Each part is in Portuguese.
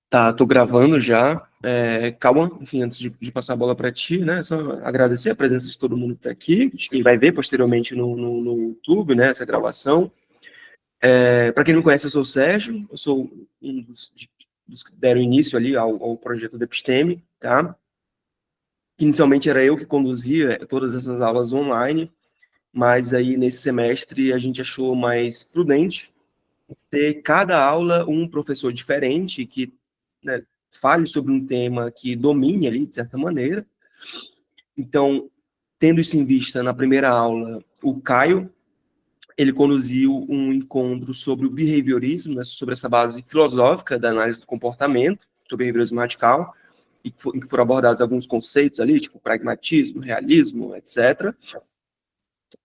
Tá, tô gravando já. Cauã, enfim, antes de passar a bola para ti, né? Só agradecer a presença de todo mundo que está aqui, de quem vai ver posteriormente no YouTube, né? Essa gravação. Para quem não me conhece, eu sou o Sérgio, eu sou um dos que deram início ali ao projeto do Episteme, tá? Que inicialmente era eu que conduzia todas essas aulas online, mas aí nesse semestre a gente achou mais prudente ter cada aula um professor diferente que, né, fale sobre um tema que domine ali, de certa maneira. Então, tendo isso em vista, na primeira aula, o Caio, ele conduziu um encontro sobre o behaviorismo, né, sobre essa base filosófica da análise do comportamento, sobre behaviorismo radical, em que foram abordados alguns conceitos ali, tipo pragmatismo, realismo, etc.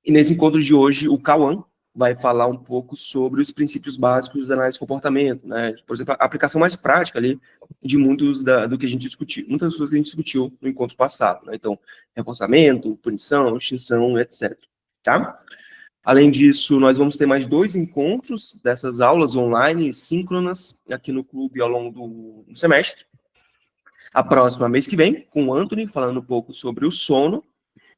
E nesse encontro de hoje, o Cauã vai falar um pouco sobre os princípios básicos da análise de comportamento, né? Por exemplo, a aplicação mais prática ali de do que a gente discutiu, muitas coisas que a gente discutiu no encontro passado, né? Então, reforçamento, punição, extinção, etc. Tá? Além disso, nós vamos ter mais 2 encontros dessas aulas online síncronas aqui no clube ao longo do semestre. A próxima mês que vem, com o Anthony, falando um pouco sobre o sono,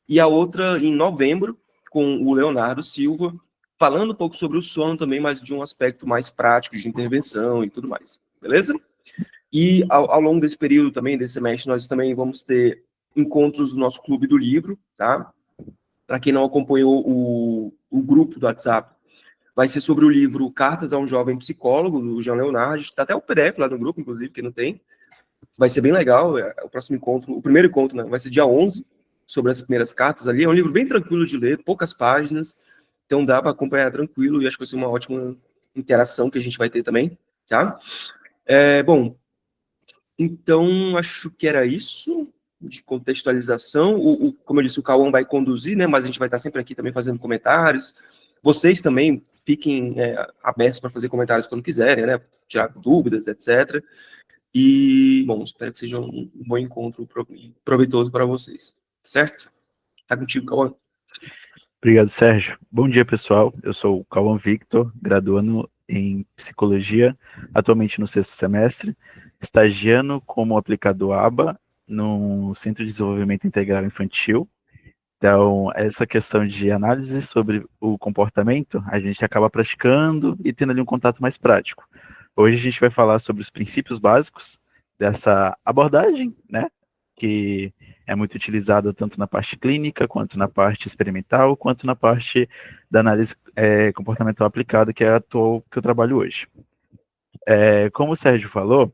e a outra em novembro, com o Leonardo Silva, falando um pouco sobre o sono também, mas de um aspecto mais prático, de intervenção e tudo mais. Beleza? E ao longo desse período também, desse semestre, nós também vamos ter encontros do nosso clube do livro, tá? Para quem não acompanhou o grupo do WhatsApp, vai ser sobre o livro Cartas a um Jovem Psicólogo, do Jean Leonard. Está até o PDF lá no grupo, inclusive, que não tem. Vai ser bem legal. O próximo encontro, o primeiro encontro, né, vai ser dia 11, sobre as primeiras cartas ali. É um livro bem tranquilo de ler, poucas páginas, então dá para acompanhar tranquilo e acho que vai ser uma ótima interação que a gente vai ter também, tá? Bom, então acho que era isso de contextualização. Como eu disse, o Cauã vai conduzir, né? Mas a gente vai estar sempre aqui também fazendo comentários. Vocês também fiquem abertos para fazer comentários quando quiserem, né? Tirar dúvidas, etc. E, bom, espero que seja um bom encontro proveitoso para vocês. Certo? Tá contigo, Cauã. Obrigado, Sérgio. Bom dia, pessoal. Eu sou o Cauã Victor, graduando em Psicologia, atualmente no 6º semestre, estagiando como aplicador ABA no Centro de Desenvolvimento Integral Infantil. Então, essa questão de análise sobre o comportamento, a gente acaba praticando e tendo ali um contato mais prático. Hoje a gente vai falar sobre os princípios básicos dessa abordagem, né, que é muito utilizada tanto na parte clínica, quanto na parte experimental, quanto na parte da análise comportamental aplicada, que é a atual que eu trabalho hoje. Como o Sérgio falou,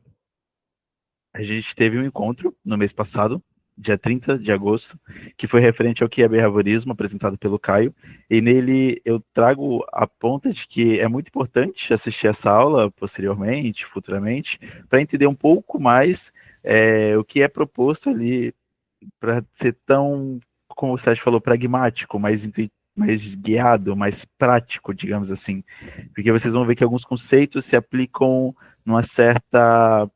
a gente teve um encontro no mês passado, dia 30 de agosto, que foi referente ao que é behaviorismo, apresentado pelo Caio, e nele eu trago a ponta de que é muito importante assistir essa aula posteriormente, futuramente, para entender um pouco mais o que é proposto ali, para ser tão, como o Sérgio falou, pragmático, mais guiado, mais prático, digamos assim, porque vocês vão ver que alguns conceitos se aplicam numa certa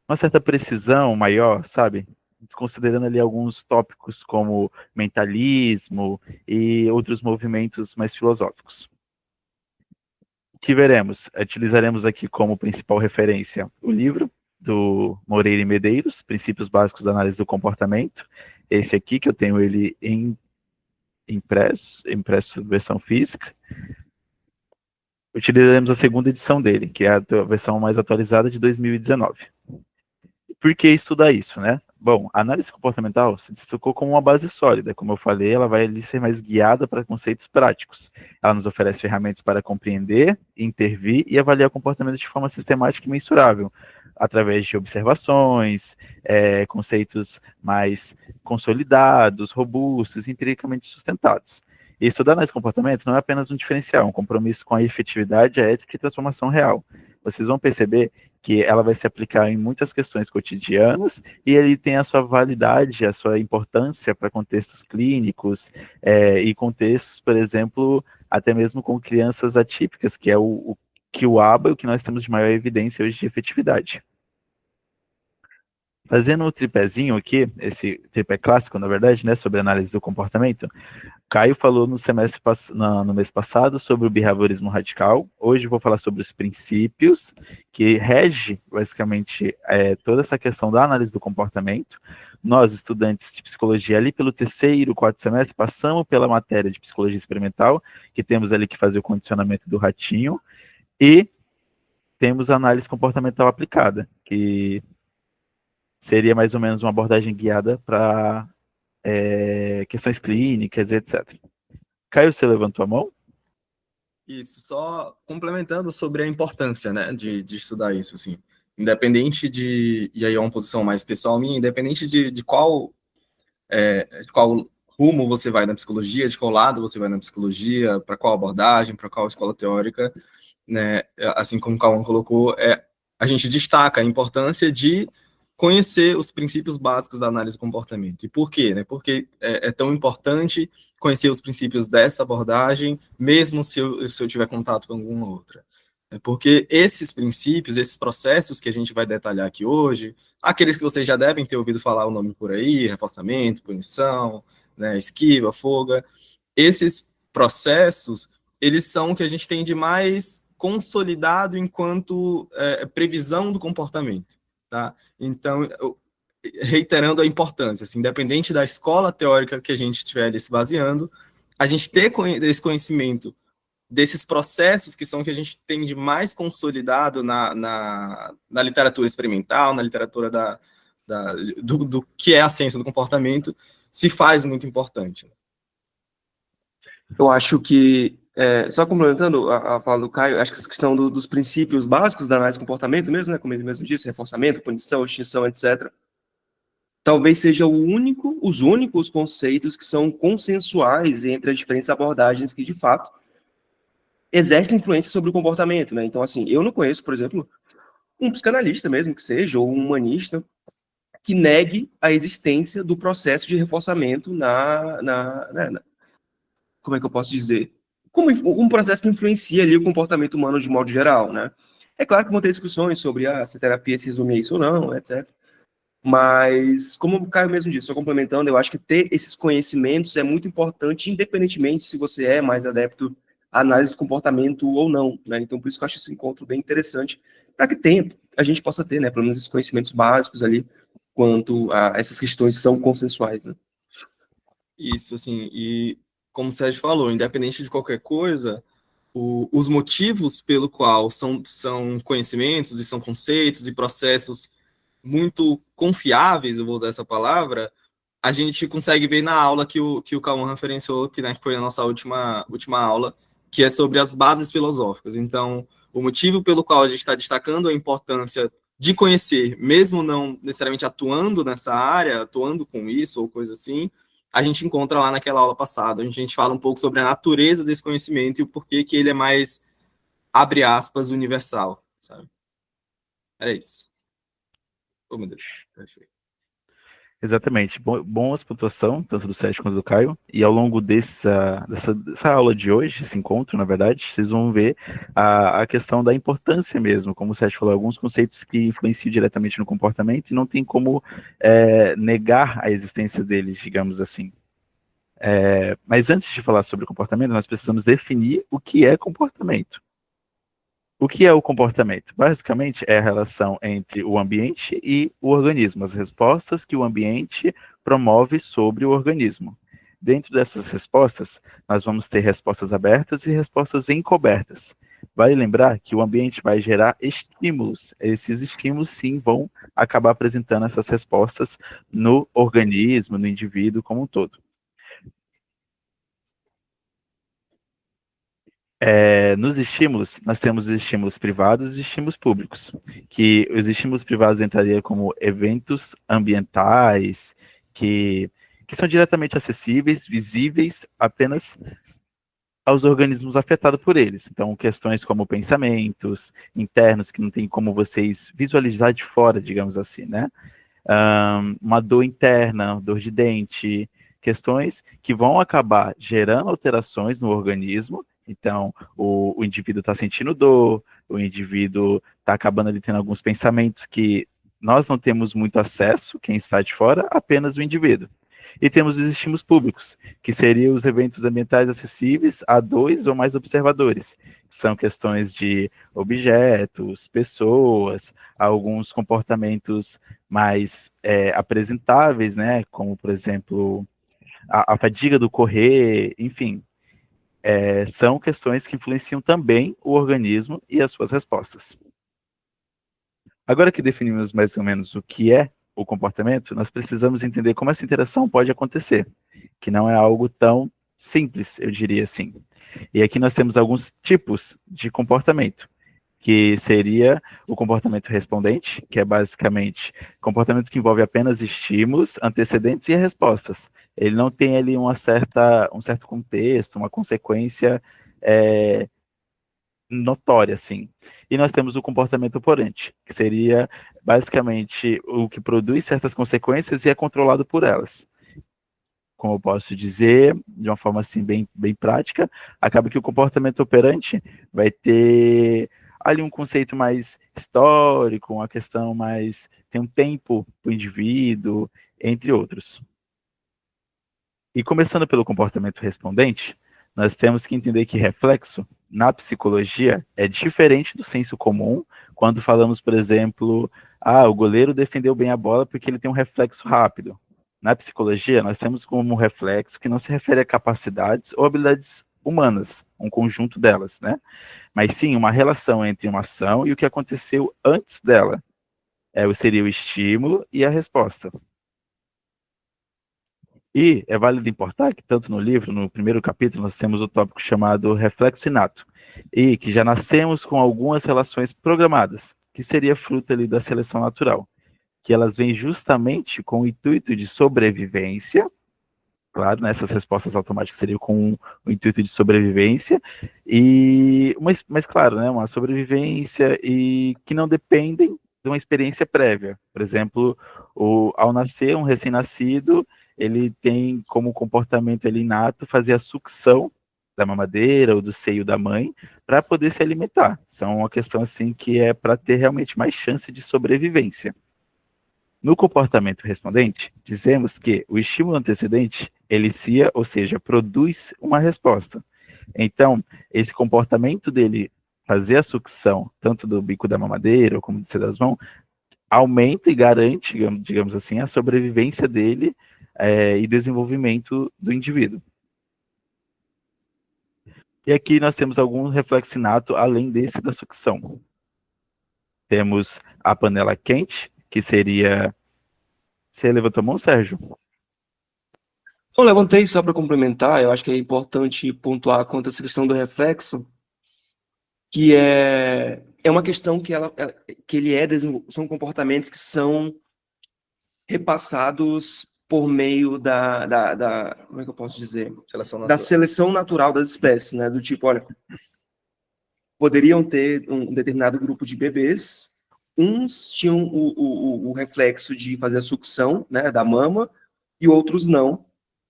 uma certa precisão maior, sabe? Desconsiderando ali alguns tópicos como mentalismo e outros movimentos mais filosóficos. O que veremos? Utilizaremos aqui como principal referência o livro do Moreira e Medeiros, Princípios Básicos da Análise do Comportamento. Esse aqui, que eu tenho ele impresso versão física. Utilizaremos a segunda edição dele, que é a versão mais atualizada de 2019. Por que estudar isso, né? Bom, a análise comportamental se destacou como uma base sólida. Como eu falei, ela vai ali ser mais guiada para conceitos práticos. Ela nos oferece ferramentas para compreender, intervir e avaliar o comportamento de forma sistemática e mensurável, através de observações, conceitos mais consolidados, robustos, empiricamente sustentados. E estudar análise de comportamento não é apenas um diferencial, é um compromisso com a efetividade, a ética e transformação real. Vocês vão perceber que ela vai se aplicar em muitas questões cotidianas e ele tem a sua validade, a sua importância para contextos clínicos e contextos, por exemplo, até mesmo com crianças atípicas, que é que o ABA, o que nós temos de maior evidência hoje de efetividade. Fazendo o tripézinho aqui, esse tripé clássico, na verdade, né, sobre análise do comportamento, Caio falou no mês passado sobre o behaviorismo radical. Hoje eu vou falar sobre os princípios que rege, basicamente, toda essa questão da análise do comportamento. Nós, estudantes de psicologia, ali pelo terceiro, quarto semestre, passamos pela matéria de psicologia experimental, que temos ali que fazer o condicionamento do ratinho, e temos a análise comportamental aplicada, que seria mais ou menos uma abordagem guiada para questões clínicas, etc. Caio, você levantou a mão? Isso, só complementando sobre a importância, né, de estudar isso, assim, independente e aí é uma posição mais pessoal minha, independente de qual rumo você vai na psicologia, de qual lado você vai na psicologia, para qual abordagem, para qual escola teórica, né, assim como o Cauã colocou, a gente destaca a importância de conhecer os princípios básicos da análise do comportamento. E por quê? Né? Porque é tão importante conhecer os princípios dessa abordagem, mesmo se eu tiver contato com alguma outra. Porque esses princípios, esses processos que a gente vai detalhar aqui hoje, aqueles que vocês já devem ter ouvido falar o nome por aí, reforçamento, punição, né, esquiva, fuga, esses processos, eles são o que a gente tem de mais consolidado enquanto previsão do comportamento. Tá? Então, reiterando a importância, assim, independente da escola teórica que a gente estiver se baseando, a gente ter esse conhecimento desses processos que são que a gente tem de mais consolidado na literatura experimental, na literatura do que é a ciência do comportamento, se faz muito importante. Eu acho que, só complementando a fala do Caio, acho que essa questão dos princípios básicos da análise de comportamento mesmo, né, como ele mesmo disse, reforçamento, punição, extinção, etc., talvez seja os únicos conceitos que são consensuais entre as diferentes abordagens que, de fato, exercem influência sobre o comportamento, né? Então, assim, eu não conheço, por exemplo, um psicanalista mesmo que seja, ou um humanista, que negue a existência do processo de reforçamento como é que eu posso dizer? Como um processo que influencia ali o comportamento humano de modo geral, né? É claro que vão ter discussões sobre se a terapia se resume a isso ou não, etc. Mas, como o Caio mesmo disse, só complementando, eu acho que ter esses conhecimentos é muito importante, independentemente se você é mais adepto à análise do comportamento ou não, né? Então, por isso que eu acho esse encontro bem interessante, para que tempo a gente possa ter, né, pelo menos esses conhecimentos básicos ali, quanto a essas questões que são consensuais, né? Isso, assim, e como o Sérgio falou, independente de qualquer coisa, os motivos pelo qual são conhecimentos e são conceitos e processos muito confiáveis, eu vou usar essa palavra, a gente consegue ver na aula que o Cauã referenciou, que, né, que foi a nossa última aula, que é sobre as bases filosóficas. Então, o motivo pelo qual a gente está destacando a importância de conhecer, mesmo não necessariamente atuando nessa área, atuando com isso ou coisa assim, a gente encontra lá naquela aula passada. A gente fala um pouco sobre a natureza desse conhecimento e o porquê que ele é mais, abre aspas, universal, sabe? Era isso. Oh, meu Deus. Perfeito. Exatamente. Boas pontuação, tanto do Sérgio quanto do Caio. E ao longo dessa aula de hoje, esse encontro, na verdade, vocês vão ver a questão da importância mesmo. Como o Sérgio falou, alguns conceitos que influenciam diretamente no comportamento e não tem como negar a existência deles, digamos assim. Mas antes de falar sobre comportamento, nós precisamos definir o que é comportamento. O que é o comportamento? Basicamente, é a relação entre o ambiente e o organismo, as respostas que o ambiente promove sobre o organismo. Dentro dessas respostas, nós vamos ter respostas abertas e respostas encobertas. Vale lembrar que o ambiente vai gerar estímulos. Esses estímulos, sim, vão acabar apresentando essas respostas no organismo, no indivíduo como um todo. Nos estímulos, nós temos estímulos privados e estímulos públicos, que os estímulos privados entrariam como eventos ambientais, que são diretamente acessíveis, visíveis apenas aos organismos afetados por eles. Então, questões como pensamentos internos, que não tem como vocês visualizar de fora, digamos assim, né? Uma dor interna, dor de dente, questões que vão acabar gerando alterações no organismo. Então, o indivíduo está sentindo dor, o indivíduo está acabando ali tendo alguns pensamentos que nós não temos muito acesso, quem está de fora, apenas o indivíduo. E temos os estímulos públicos, que seriam os eventos ambientais acessíveis a 2 ou mais observadores. São questões de objetos, pessoas, alguns comportamentos mais apresentáveis, né? Como, por exemplo, a fadiga do correr, enfim. São questões que influenciam também o organismo e as suas respostas. Agora que definimos mais ou menos o que é o comportamento, nós precisamos entender como essa interação pode acontecer, que não é algo tão simples, eu diria assim. E aqui nós temos alguns tipos de comportamento, que seria o comportamento respondente, que é basicamente comportamentos que envolvem apenas estímulos, antecedentes e respostas. Ele não tem ali um certo contexto, uma consequência notória, assim. E nós temos o comportamento operante, que seria basicamente o que produz certas consequências e é controlado por elas. Como eu posso dizer, de uma forma assim bem prática, acaba que o comportamento operante vai ter ali um conceito mais histórico, uma questão mais, tem um tempo para o indivíduo, entre outros. E começando pelo comportamento respondente, nós temos que entender que reflexo, na psicologia, é diferente do senso comum, quando falamos, por exemplo, o goleiro defendeu bem a bola porque ele tem um reflexo rápido. Na psicologia, nós temos como reflexo que não se refere a capacidades ou habilidades humanas, um conjunto delas, né? Mas sim uma relação entre uma ação e o que aconteceu antes dela. Seria o estímulo e a resposta. E é válido importar que, tanto no livro, no primeiro capítulo, nós temos o tópico chamado reflexo inato, e que já nascemos com algumas relações programadas, que seria fruto ali da seleção natural, que elas vêm justamente com o intuito de sobrevivência, claro, né, essas respostas automáticas seriam com o intuito de sobrevivência, mas claro, né, uma sobrevivência e que não dependem de uma experiência prévia. Por exemplo, ao nascer, um recém-nascido, ele tem como comportamento ali inato fazer a sucção da mamadeira ou do seio da mãe para poder se alimentar. São uma questão assim que é para ter realmente mais chance de sobrevivência. No comportamento respondente, dizemos que o estímulo antecedente elicia, ou seja, produz uma resposta. Então, esse comportamento dele fazer a sucção, tanto do bico da mamadeira como do seio das mãos, aumenta e garante, digamos assim, a sobrevivência dele e desenvolvimento do indivíduo. E aqui nós temos algum reflexo inato além desse da sucção. Temos a panela quente, que seria... Você levantou a mão, Sérgio? Eu levantei só para complementar, eu acho que é importante pontuar quanto a essa questão do reflexo, que é uma questão que são comportamentos que são repassados por meio como é que eu posso dizer? Da seleção natural das espécies, né? Do tipo, olha, poderiam ter um determinado grupo de bebês, uns tinham o reflexo de fazer a sucção, né, da mama, e outros não.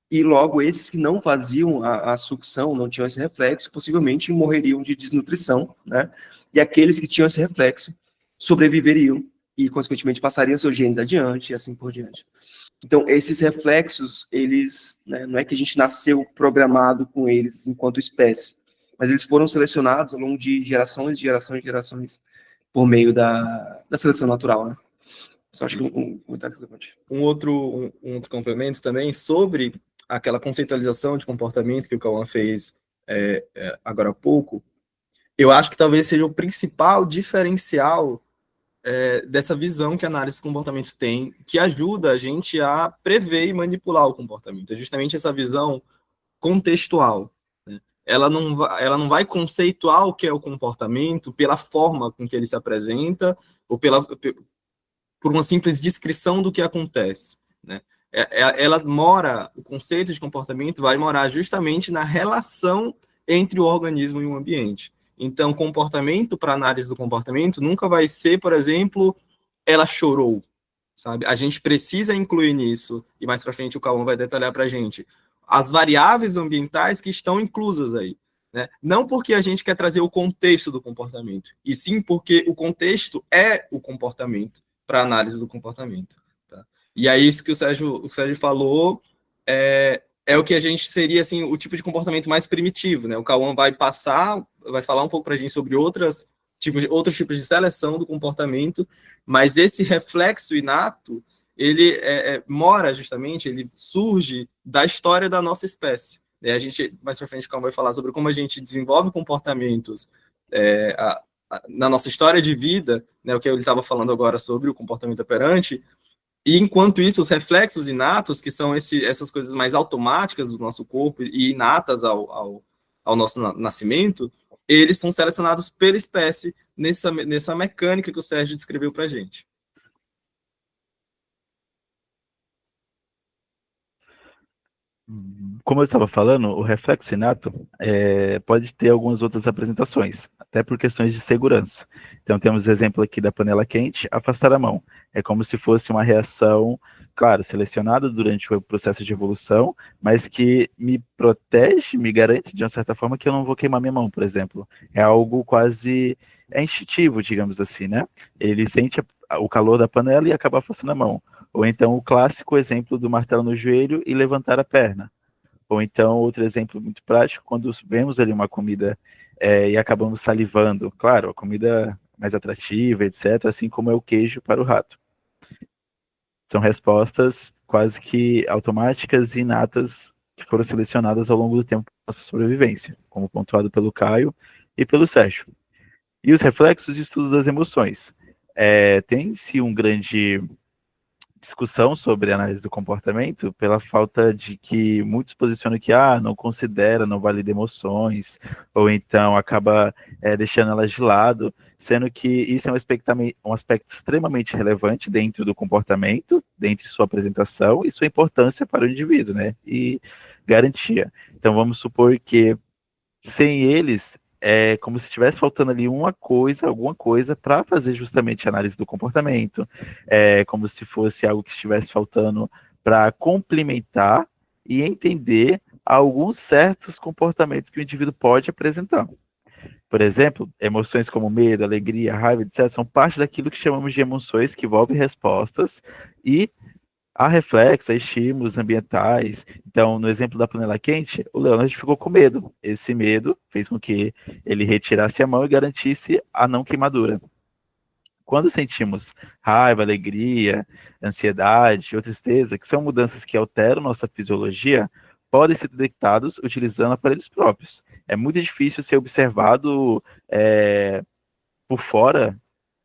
E logo esses que não faziam a sucção, não tinham esse reflexo, possivelmente morreriam de desnutrição, né? E aqueles que tinham esse reflexo sobreviveriam e, consequentemente, passariam seus genes adiante e assim por diante. Então, esses reflexos, eles, né, não é que a gente nasceu programado com eles enquanto espécie, mas eles foram selecionados ao longo de gerações, por meio da seleção natural, né? Só acho que um comentário relevante. Um outro complemento também sobre aquela conceitualização de comportamento que o Cauã fez agora há pouco, eu acho que talvez seja o principal diferencial dessa visão que a análise de comportamento tem, que ajuda a gente a prever e manipular o comportamento. É justamente essa visão contextual, né? Ela não vai conceituar o que é o comportamento pela forma com que ele se apresenta, ou por uma simples descrição do que acontece, né? O conceito de comportamento vai morar justamente na relação entre o organismo e o ambiente. Então, comportamento, para análise do comportamento, nunca vai ser, por exemplo, ela chorou, sabe? A gente precisa incluir nisso, e mais para frente o Cauã vai detalhar para a gente, as variáveis ambientais que estão inclusas aí, né? Não porque a gente quer trazer o contexto do comportamento, e sim porque o contexto é o comportamento para análise do comportamento. Tá? E aí, isso que o Sérgio falou é o que a gente seria, assim, o tipo de comportamento mais primitivo, né? O Cauã vai falar um pouco para a gente sobre outros tipos de seleção do comportamento, mas esse reflexo inato, ele mora justamente, ele surge da história da nossa espécie. A gente, mais para frente, o Cauã vai falar sobre como a gente desenvolve comportamentos na nossa história de vida, né? O que ele estava falando agora sobre o comportamento operante. E, enquanto isso, os reflexos inatos, que são essas coisas mais automáticas do nosso corpo e inatas ao nosso nascimento, eles são selecionados pela espécie nessa mecânica que o Sérgio descreveu para a gente. Como eu estava falando, o reflexo inato pode ter algumas outras apresentações, até por questões de segurança. Então, temos o exemplo aqui da panela quente, afastar a mão. É como se fosse uma reação, claro, selecionada durante o processo de evolução, mas que me protege, me garante, de uma certa forma, que eu não vou queimar minha mão, por exemplo. É algo quase instintivo, digamos assim, né? Ele sente o calor da panela e acaba afastando a mão. Ou então o clássico exemplo do martelo no joelho e levantar a perna. Ou então outro exemplo muito prático, quando vemos ali uma comida e acabamos salivando. Claro, a comida mais atrativa, etc., assim como é o queijo para o rato. São respostas quase que automáticas e inatas que foram selecionadas ao longo do tempo da nossa sobrevivência, como pontuado pelo Caio e pelo Sérgio. E os reflexos de estudos das emoções. Tem-se um grande discussão sobre análise do comportamento pela falta de que muitos posicionam que não considera, não valida emoções, ou então acaba deixando elas de lado, sendo que isso é um aspecto extremamente relevante dentro do comportamento, dentro de sua apresentação e sua importância para o indivíduo, né? E garantia. Então vamos supor que sem eles é como se estivesse faltando ali alguma coisa para fazer justamente a análise do comportamento, como se fosse algo que estivesse faltando para complementar e entender alguns certos comportamentos que o indivíduo pode apresentar. Por exemplo, emoções como medo, alegria, raiva, etc., são parte daquilo que chamamos de emoções que envolvem respostas e há reflexos, há estímulos ambientais. Então, no exemplo da panela quente, o Leonard ficou com medo. Esse medo fez com que ele retirasse a mão e garantisse a não queimadura. Quando sentimos raiva, alegria, ansiedade ou tristeza, que são mudanças que alteram nossa fisiologia, podem ser detectados utilizando aparelhos próprios. É muito difícil ser observado por fora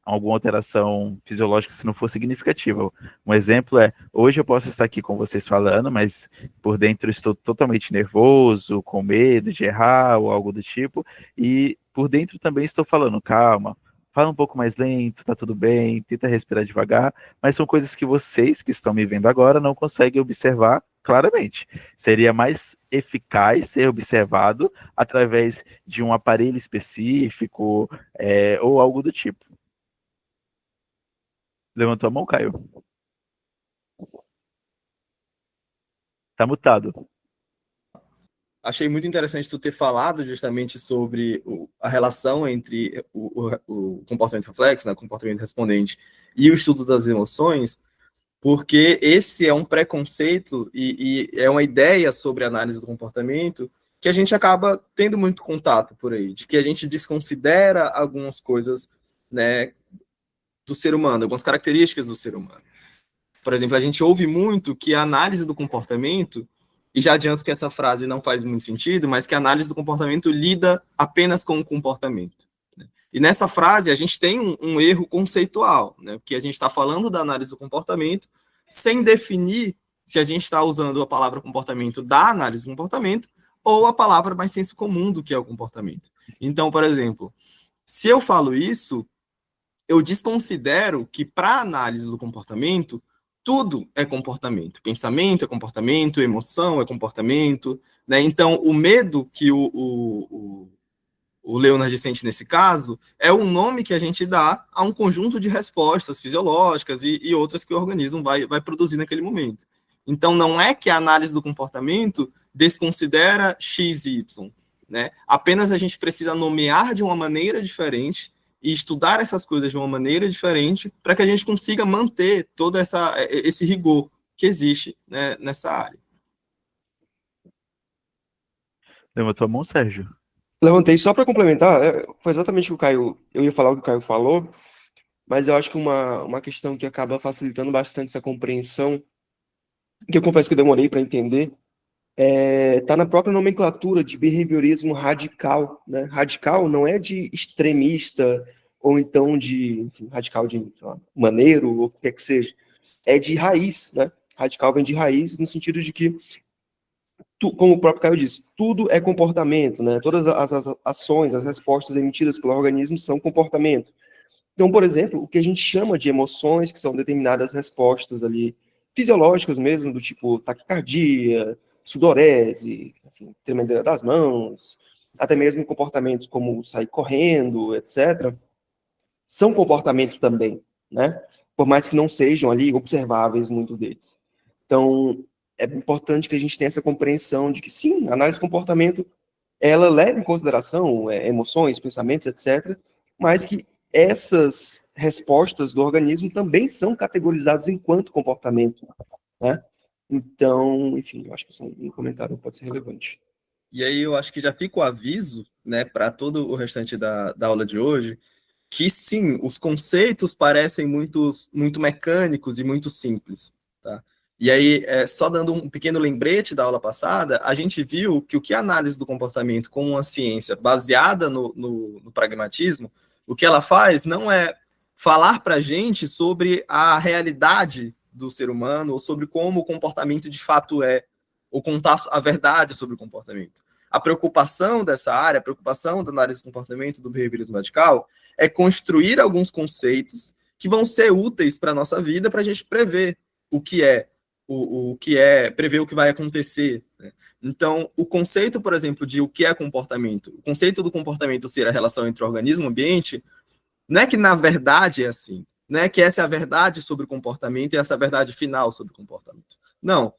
alguma alteração fisiológica se não for significativa. Um exemplo hoje eu posso estar aqui com vocês falando, mas por dentro eu estou totalmente nervoso, com medo de errar ou algo do tipo, e por dentro também estou falando, calma, fala um pouco mais lento, tá tudo bem, tenta respirar devagar, mas são coisas que vocês que estão me vendo agora não conseguem observar claramente. Seria mais eficaz ser observado através de um aparelho específico ou algo do tipo. Levantou a mão, Caio? Tá mutado. Achei muito interessante tu ter falado justamente sobre a relação entre o comportamento reflexo, né, o comportamento respondente, e o estudo das emoções, porque esse é um preconceito e é uma ideia sobre análise do comportamento que a gente acaba tendo muito contato por aí, de que a gente desconsidera algumas coisas, né, do ser humano, algumas características do ser humano. Por exemplo, a gente ouve muito que a análise do comportamento, e já adianto que essa frase não faz muito sentido, mas que a análise do comportamento lida apenas com o comportamento. E nessa frase a gente tem um erro conceitual, né? Porque a gente está falando da análise do comportamento sem definir se a gente está usando a palavra comportamento da análise do comportamento ou a palavra mais senso comum do que é o comportamento. Então, por exemplo, se eu falo isso, eu desconsidero que para a análise do comportamento, tudo é comportamento. Pensamento é comportamento, emoção é comportamento, né? Então, o medo que o Leonard sente nesse caso é um nome que a gente dá a um conjunto de respostas fisiológicas e outras que o organismo vai produzir naquele momento. Então, não é que a análise do comportamento desconsidera X e Y, né? Apenas a gente precisa nomear de uma maneira diferente e estudar essas coisas de uma maneira diferente para que a gente consiga manter todo esse rigor que existe, né, nessa área. Levantou a mão, Sérgio? Levantei só para complementar, foi exatamente o que o Caio, eu ia falar o que o Caio falou, mas eu acho que uma questão que acaba facilitando bastante essa compreensão, que eu confesso que eu demorei para entender, tá na própria nomenclatura de behaviorismo radical, né? Radical não é de extremista, ou então de, enfim, radical de, sei lá, maneiro, ou o que quer que seja, é de raiz, né? Radical vem de raiz, no sentido de que como o próprio Caio disse, tudo é comportamento, né? Todas as ações, as respostas emitidas pelo organismo são comportamento. Então, por exemplo, o que a gente chama de emoções, que são determinadas respostas ali fisiológicas mesmo, do tipo taquicardia, sudorese, enfim, tremedeira das mãos, até mesmo comportamentos como sair correndo, etc., são comportamento também, né? Por mais que não sejam ali observáveis, muitos deles. Então, é importante que a gente tenha essa compreensão de que, sim, a análise de comportamento, ela leva em consideração emoções, pensamentos, etc., mas que essas respostas do organismo também são categorizadas enquanto comportamento, né? Então, enfim, eu acho que um comentário pode ser relevante. E aí eu acho que já fica o aviso, né, para todo o restante da aula de hoje, que sim, os conceitos parecem muito mecânicos e muito simples, tá? E aí, só dando um pequeno lembrete da aula passada, a gente viu que o que a análise do comportamento como uma ciência baseada no pragmatismo, o que ela faz não é falar para a gente sobre a realidade do ser humano ou sobre como o comportamento de fato é, ou contar a verdade sobre o comportamento. A preocupação dessa área, a preocupação da análise do comportamento do behaviorismo radical é construir alguns conceitos que vão ser úteis para a nossa vida, para a gente prever o que é, prever o que vai acontecer. Né? Então, o conceito, por exemplo, de o que é comportamento, o conceito do comportamento ser a relação entre o organismo e o ambiente, não é que na verdade é assim, não é que essa é a verdade sobre o comportamento e essa é a verdade final sobre o comportamento. Não,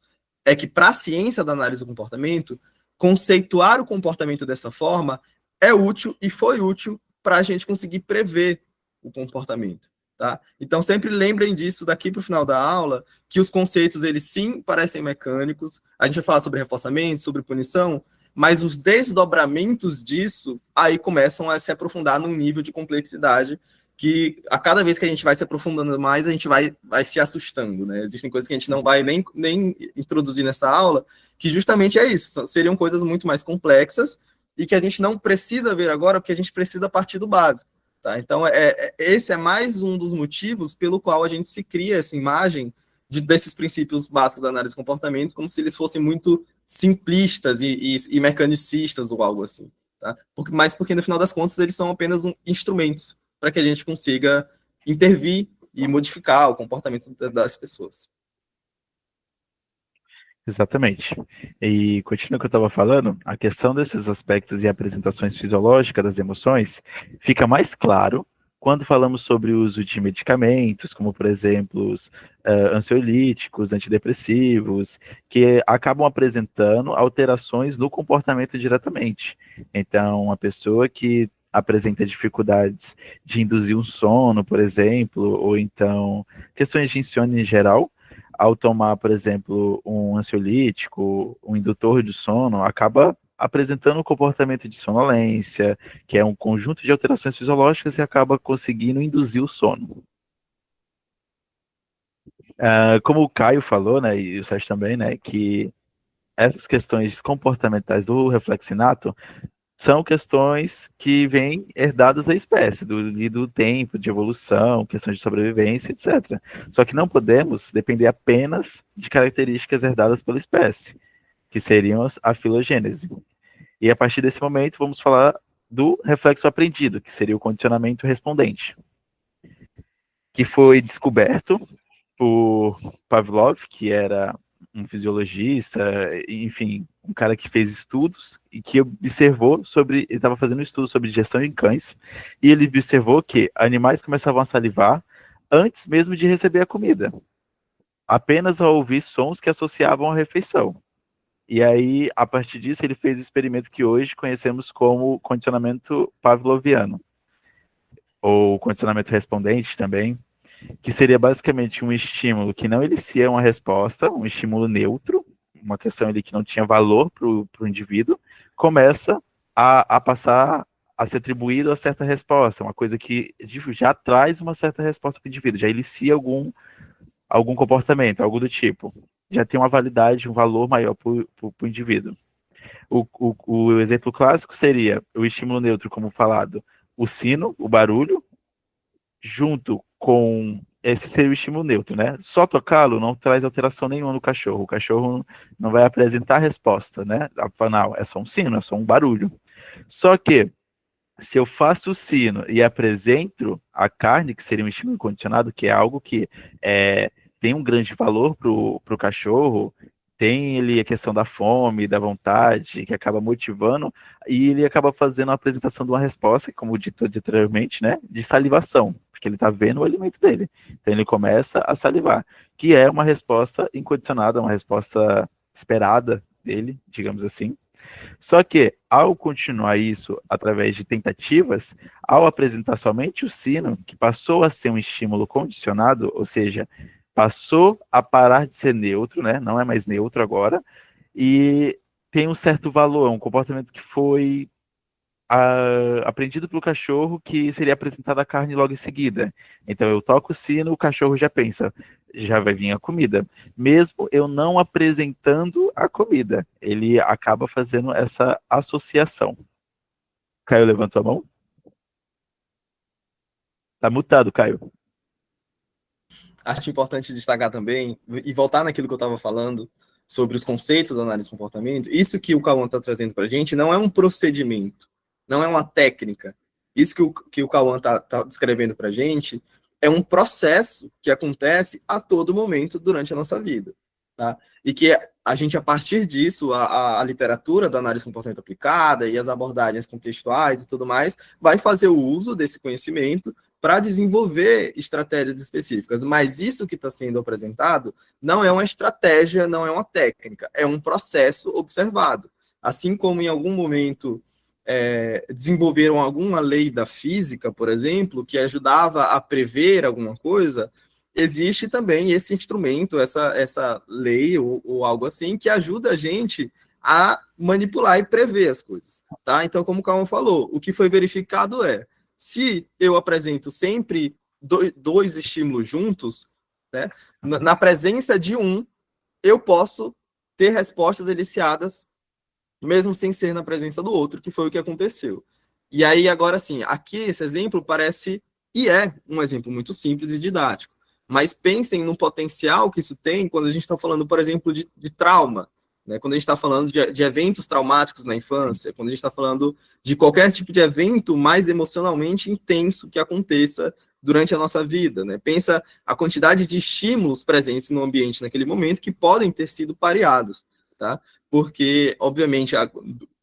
é que para a ciência da análise do comportamento, conceituar o comportamento dessa forma é útil e foi útil para a gente conseguir prever o comportamento. Tá? Então, sempre lembrem disso daqui para o final da aula, que os conceitos, eles sim parecem mecânicos, a gente vai falar sobre reforçamento, sobre punição, mas os desdobramentos disso aí começam a se aprofundar num nível de complexidade que a cada vez que a gente vai se aprofundando mais, a gente vai se assustando, né? Existem coisas que a gente não vai nem introduzir nessa aula, que justamente é isso, seriam coisas muito mais complexas e que a gente não precisa ver agora, porque a gente precisa partir do básico, tá? Então, esse é mais um dos motivos pelo qual a gente se cria essa imagem desses princípios básicos da análise de comportamento, como se eles fossem muito simplistas e mecanicistas ou algo assim, tá? Mas porque, no final das contas, eles são apenas instrumentos para que a gente consiga intervir e modificar o comportamento das pessoas. Exatamente. E continuando o que eu estava falando, a questão desses aspectos e apresentações fisiológicas das emoções fica mais claro quando falamos sobre o uso de medicamentos, como, por exemplo, os ansiolíticos, antidepressivos, que acabam apresentando alterações no comportamento diretamente. Então, a pessoa que apresenta dificuldades de induzir um sono, por exemplo, ou então questões de insônia em geral, ao tomar, por exemplo, um ansiolítico, um indutor de sono, acaba apresentando um comportamento de sonolência, que é um conjunto de alterações fisiológicas e acaba conseguindo induzir o sono. Como o Caio falou, né, e o Sérgio também, né, que essas questões comportamentais do reflexo inato são questões que vêm herdadas da espécie, do tempo, de evolução, questões de sobrevivência, etc. Só que não podemos depender apenas de características herdadas pela espécie, que seriam a filogênese. E a partir desse momento, vamos falar do reflexo aprendido, que seria o condicionamento respondente, que foi descoberto por Pavlov, que era um fisiologista, enfim, um cara que fez estudos e que observou ele estava fazendo um estudo sobre digestão em cães, e ele observou que animais começavam a salivar antes mesmo de receber a comida, apenas ao ouvir sons que associavam à refeição. E aí, a partir disso, ele fez o experimento que hoje conhecemos como condicionamento pavloviano, ou condicionamento respondente também, que seria basicamente um estímulo que não inicia uma resposta, um estímulo neutro, uma questão ali que não tinha valor para o indivíduo, começa a passar a ser atribuído a certa resposta, uma coisa que já traz uma certa resposta para o indivíduo, já inicia algum comportamento, algo do tipo. Já tem uma validade, um valor maior para o indivíduo. O exemplo clássico seria o estímulo neutro, como falado, o sino, o barulho, junto com esse seria o estímulo neutro, né? Só tocá-lo não traz alteração nenhuma no cachorro. O cachorro não vai apresentar resposta, né? Não, é só um sino, é só um barulho. Só que se eu faço o sino e apresento a carne, que seria um estímulo condicionado, que é algo que tem um grande valor para o cachorro, tem ele a questão da fome, da vontade, que acaba motivando, e ele acaba fazendo a apresentação de uma resposta, como dito anteriormente, né, de salivação, porque ele está vendo o alimento dele. Então ele começa a salivar, que é uma resposta incondicionada, uma resposta esperada dele, digamos assim. Só que, ao continuar isso através de tentativas, ao apresentar somente o sino, que passou a ser um estímulo condicionado, ou seja, passou a parar de ser neutro, né? Não é mais neutro agora, e tem um certo valor, um comportamento que foi aprendido pelo cachorro, que seria apresentada a carne logo em seguida. Então eu toco o sino, o cachorro já pensa, já vai vir a comida. Mesmo eu não apresentando a comida, ele acaba fazendo essa associação. Caio levantou a mão? Tá mutado, Caio. Acho importante destacar também, e voltar naquilo que eu estava falando, sobre os conceitos da análise de comportamento, isso que o Cauã está trazendo para a gente não é um procedimento, não é uma técnica. Isso que o Cauã está descrevendo para a gente é um processo que acontece a todo momento durante a nossa vida. Tá? E que a gente, a partir disso, a literatura da análise de comportamento aplicada e as abordagens contextuais e tudo mais, vai fazer o uso desse conhecimento para desenvolver estratégias específicas. Mas isso que está sendo apresentado não é uma estratégia, não é uma técnica, é um processo observado. Assim como em algum momento desenvolveram alguma lei da física, por exemplo, que ajudava a prever alguma coisa, existe também esse instrumento, essa lei ou algo assim, que ajuda a gente a manipular e prever as coisas. Tá? Então, como o Calma falou, o que foi verificado se eu apresento sempre dois estímulos juntos, né, na presença de um, eu posso ter respostas eliciadas, mesmo sem ser na presença do outro, que foi o que aconteceu. E aí, agora sim, aqui esse exemplo parece, e é um exemplo muito simples e didático, mas pensem no potencial que isso tem quando a gente está falando, por exemplo, de trauma, né? Quando a gente está falando de eventos traumáticos na infância, quando a gente está falando de qualquer tipo de evento mais emocionalmente intenso que aconteça durante a nossa vida, né? Pensa a quantidade de estímulos presentes no ambiente naquele momento que podem ter sido pareados, tá? Porque, obviamente,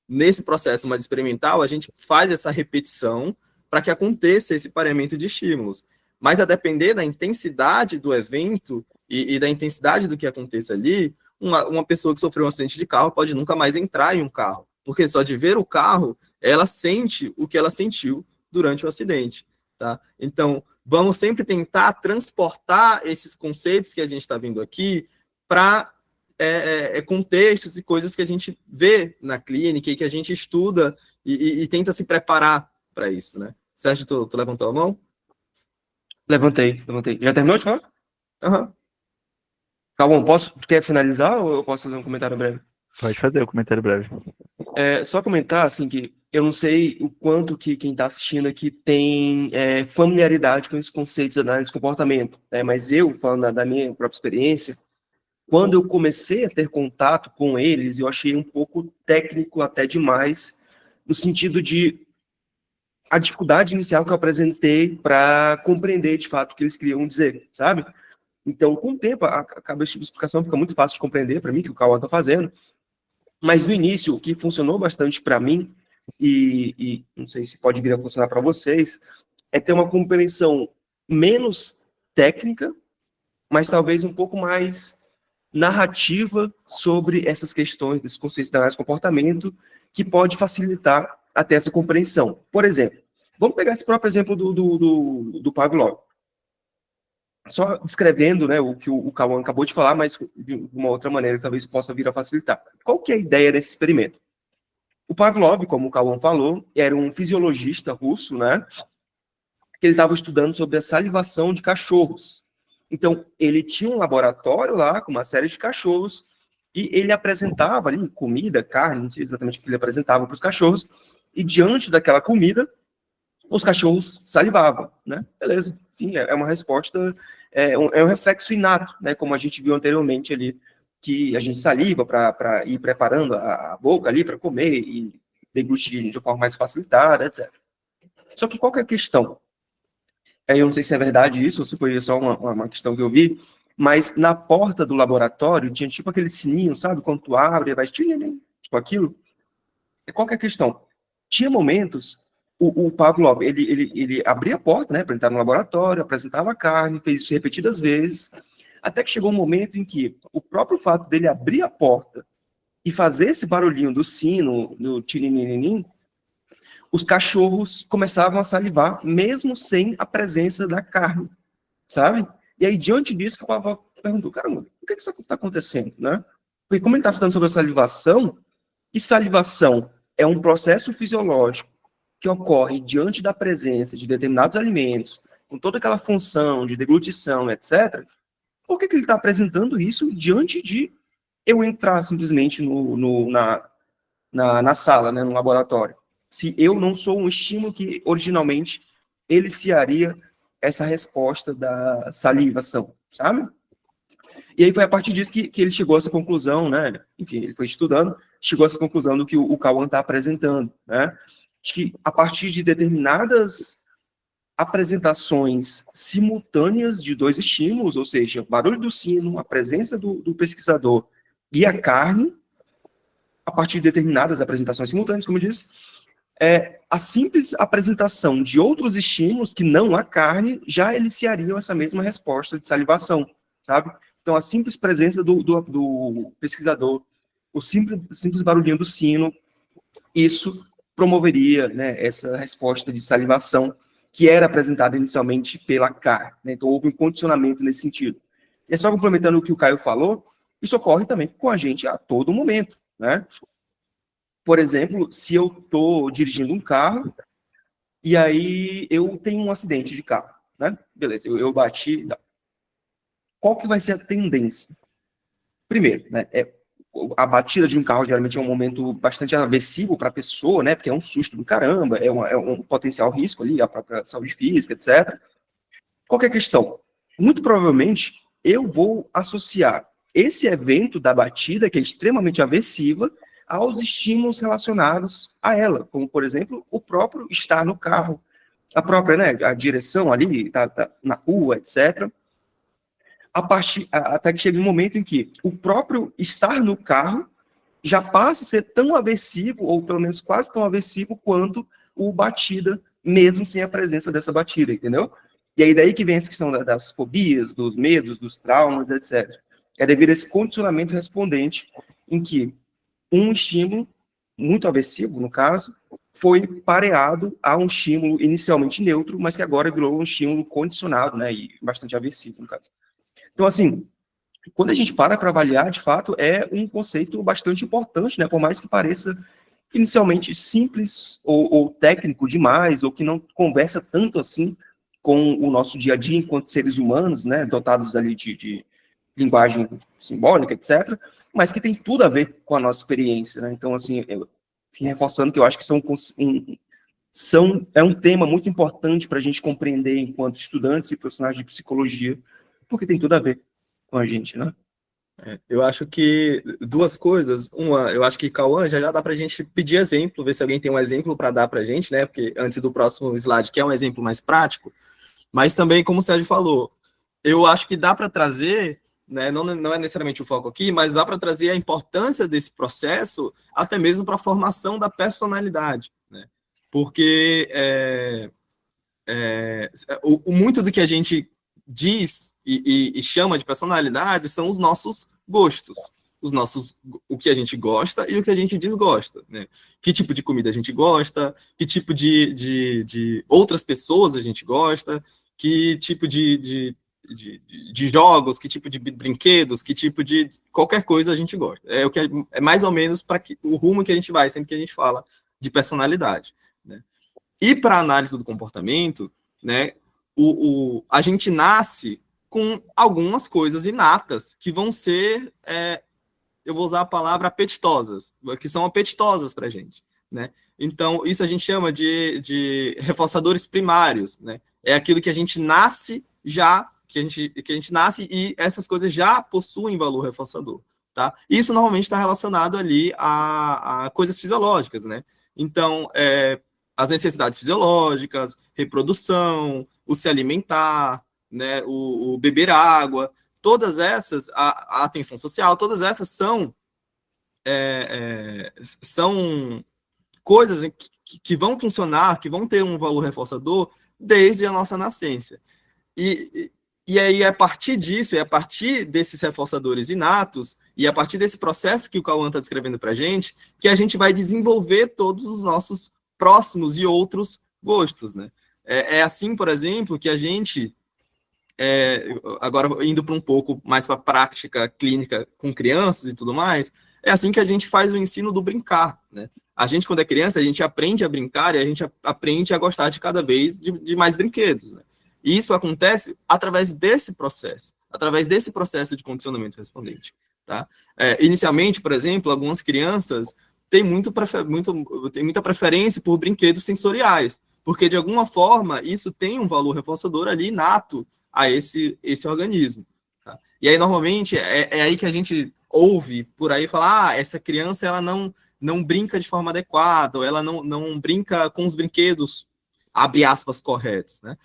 nesse processo mais experimental, a gente faz essa repetição para que aconteça esse pareamento de estímulos. Mas a depender da intensidade do evento e da intensidade do que aconteça ali, uma pessoa que sofreu um acidente de carro pode nunca mais entrar em um carro, porque só de ver o carro, ela sente o que ela sentiu durante o acidente, tá? Então, vamos sempre tentar transportar esses conceitos que a gente está vendo aqui para contextos e coisas que a gente vê na clínica e que a gente estuda e tenta se preparar para isso, né? Sérgio, tu levantou a mão? Levantei. Já terminou de falar? Aham. Calma, quer finalizar ou eu posso fazer um comentário breve? Pode fazer o comentário breve. Só comentar, assim, que eu não sei o quanto que quem está assistindo aqui tem familiaridade com esses conceitos de análise de comportamento, né? Mas eu, falando da minha própria experiência, quando eu comecei a ter contato com eles, eu achei um pouco técnico até demais, no sentido de a dificuldade inicial que eu apresentei para compreender, de fato, o que eles queriam dizer, sabe? Então, com o tempo, a explicação fica muito fácil de compreender para mim, que o Cauã está fazendo, mas no início, o que funcionou bastante para mim, e não sei se pode vir a funcionar para vocês, é ter uma compreensão menos técnica, mas talvez um pouco mais narrativa sobre essas questões, desses conceitos de análise de comportamento, que pode facilitar até essa compreensão. Por exemplo, vamos pegar esse próprio exemplo do Pavlov. Só descrevendo, né, o que o Cauã acabou de falar, mas de uma outra maneira que talvez possa vir a facilitar. Qual que é a ideia desse experimento? O Pavlov, como o Cauã falou, era um fisiologista russo, né? Que ele estava estudando sobre a salivação de cachorros. Então, ele tinha um laboratório lá com uma série de cachorros e ele apresentava ali comida, carne, não sei exatamente o que ele apresentava para os cachorros, e diante daquela comida, os cachorros salivavam, né? Beleza, enfim, é uma resposta, é um reflexo inato, né? Como a gente viu anteriormente ali, que a gente saliva para ir preparando a boca ali para comer e deglutir de forma mais facilitada, etc. Só que qual que é a questão? Eu não sei se é verdade isso, ou se foi só uma questão que eu vi, mas na porta do laboratório tinha tipo aquele sininho, sabe? Quando tu abre, vai tipo aquilo. Qual que é a questão? Tinha momentos, o Pavlov, ele abria a porta, né, para entrar no laboratório, apresentava a carne, fez isso repetidas vezes, até que chegou um momento em que o próprio fato dele abrir a porta e fazer esse barulhinho do sino, do tirinininin, os cachorros começavam a salivar, mesmo sem a presença da carne, sabe? E aí, diante disso, que o Pavlov perguntou, caramba, o que isso está acontecendo, né? Porque como ele está falando sobre a salivação, e salivação é um processo fisiológico que ocorre diante da presença de determinados alimentos, com toda aquela função de deglutição, etc., por que ele está apresentando isso diante de eu entrar simplesmente na sala, né, no laboratório? Se eu não sou um estímulo que originalmente eliciaria essa resposta da salivação, sabe? E aí foi a partir disso que ele chegou a essa conclusão, né? Enfim, ele foi estudando, chegou a essa conclusão do que o Cauã está apresentando, né? De que a partir de determinadas apresentações simultâneas de dois estímulos, ou seja, o barulho do sino, a presença do pesquisador e a carne, a partir de determinadas apresentações simultâneas, como eu disse, a simples apresentação de outros estímulos que não a carne já eliciariam essa mesma resposta de salivação, sabe? Então, a simples presença do pesquisador, o simples barulhinho do sino, isso promoveria, né, essa resposta de salivação que era apresentada inicialmente pela carne, né? Então, houve um condicionamento nesse sentido. E só complementando o que o Caio falou, isso ocorre também com a gente a todo momento, né? Por exemplo, se eu estou dirigindo um carro e aí eu tenho um acidente de carro, né? Beleza, eu bati. Qual que vai ser a tendência? Primeiro, né, a batida de um carro geralmente é um momento bastante aversivo para a pessoa, né? Porque é um susto do caramba, é um potencial risco ali, a própria saúde física, etc. Qual que é a questão? Muito provavelmente eu vou associar esse evento da batida, que é extremamente aversiva, aos estímulos relacionados a ela, como, por exemplo, o próprio estar no carro, a própria, né, a direção ali, tá na rua, etc. Até que chega um momento em que o próprio estar no carro já passa a ser tão aversivo, ou pelo menos quase tão aversivo, quanto o batida, mesmo sem a presença dessa batida, entendeu? E aí daí que vem essa questão das fobias, dos medos, dos traumas, etc. É devido a esse condicionamento respondente em que um estímulo muito aversivo, no caso, foi pareado a um estímulo inicialmente neutro, mas que agora virou um estímulo condicionado, né, e bastante aversivo, no caso. Então, assim, quando a gente para avaliar, de fato, é um conceito bastante importante, né, por mais que pareça inicialmente simples ou técnico demais, ou que não conversa tanto assim com o nosso dia a dia enquanto seres humanos, né, dotados ali de linguagem simbólica, etc., mas que tem tudo a ver com a nossa experiência, né? Então, assim, reforçando que eu acho que é um tema muito importante para a gente compreender enquanto estudantes e profissionais de psicologia, porque tem tudo a ver com a gente, né? Eu acho que duas coisas. Uma, eu acho que, Cauã, já dá para a gente pedir exemplo, ver se alguém tem um exemplo para dar para a gente, né? Porque antes do próximo slide, que é um exemplo mais prático, mas também, como o Sérgio falou, eu acho que dá para trazer, né, não é necessariamente o foco aqui, mas dá para trazer a importância desse processo até mesmo para a formação da personalidade, né? Porque muito do que a gente diz e chama de personalidade são os nossos gostos, o que a gente gosta e o que a gente desgosta, né? Que tipo de comida a gente gosta, que tipo de outras pessoas a gente gosta, que tipo de de jogos, que tipo de brinquedos, que tipo de qualquer coisa a gente gosta. O que é mais ou menos para o rumo que a gente vai sempre que a gente fala de personalidade, né? E para análise do comportamento, né, a gente nasce com algumas coisas inatas que vão ser, eu vou usar a palavra apetitosas, que são apetitosas para a gente, né? Então, isso a gente chama de reforçadores primários, né? É aquilo que a gente nasce já, que a gente nasce e essas coisas já possuem valor reforçador, tá? Isso normalmente está relacionado ali a coisas fisiológicas, né? Então, as necessidades fisiológicas, reprodução, o se alimentar, né? O beber água, todas essas, a atenção social, todas essas são coisas que vão funcionar, que vão ter um valor reforçador desde a nossa nascença. E aí, a partir disso, a partir desses reforçadores inatos, e a partir desse processo que o Cauã está descrevendo para a gente, que a gente vai desenvolver todos os nossos próximos e outros gostos, né? É assim, por exemplo, que a gente, agora indo para um pouco mais para a prática clínica com crianças e tudo mais, é assim que a gente faz o ensino do brincar, né? A gente, quando é criança, a gente aprende a brincar e a gente aprende a gostar de cada vez de mais brinquedos, né? E isso acontece através desse processo de condicionamento respondente, tá? Inicialmente, por exemplo, algumas crianças têm muita preferência por brinquedos sensoriais, porque, de alguma forma, isso tem um valor reforçador ali inato a esse organismo, tá? E aí, normalmente, é aí que a gente ouve por aí falar, essa criança ela não brinca de forma adequada, ou ela não brinca com os brinquedos, abre aspas, corretos, né?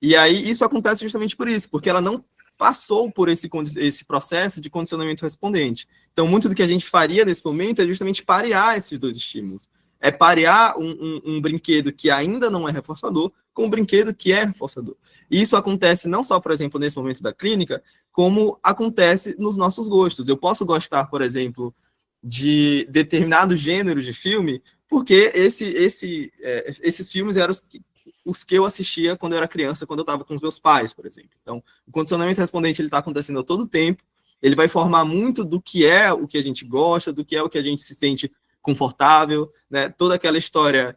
E aí isso acontece justamente por isso, porque ela não passou por esse processo de condicionamento respondente. Então, muito do que a gente faria nesse momento é justamente parear esses dois estímulos. É parear um brinquedo que ainda não é reforçador com um brinquedo que é reforçador. E isso acontece não só, por exemplo, nesse momento da clínica, como acontece nos nossos gostos. Eu posso gostar, por exemplo, de determinado gênero de filme, porque esses filmes eram os que eu assistia quando eu era criança, quando eu estava com os meus pais, por exemplo. Então, o condicionamento respondente ele está acontecendo a todo tempo, ele vai formar muito do que é o que a gente gosta, do que é o que a gente se sente confortável, né? Toda aquela história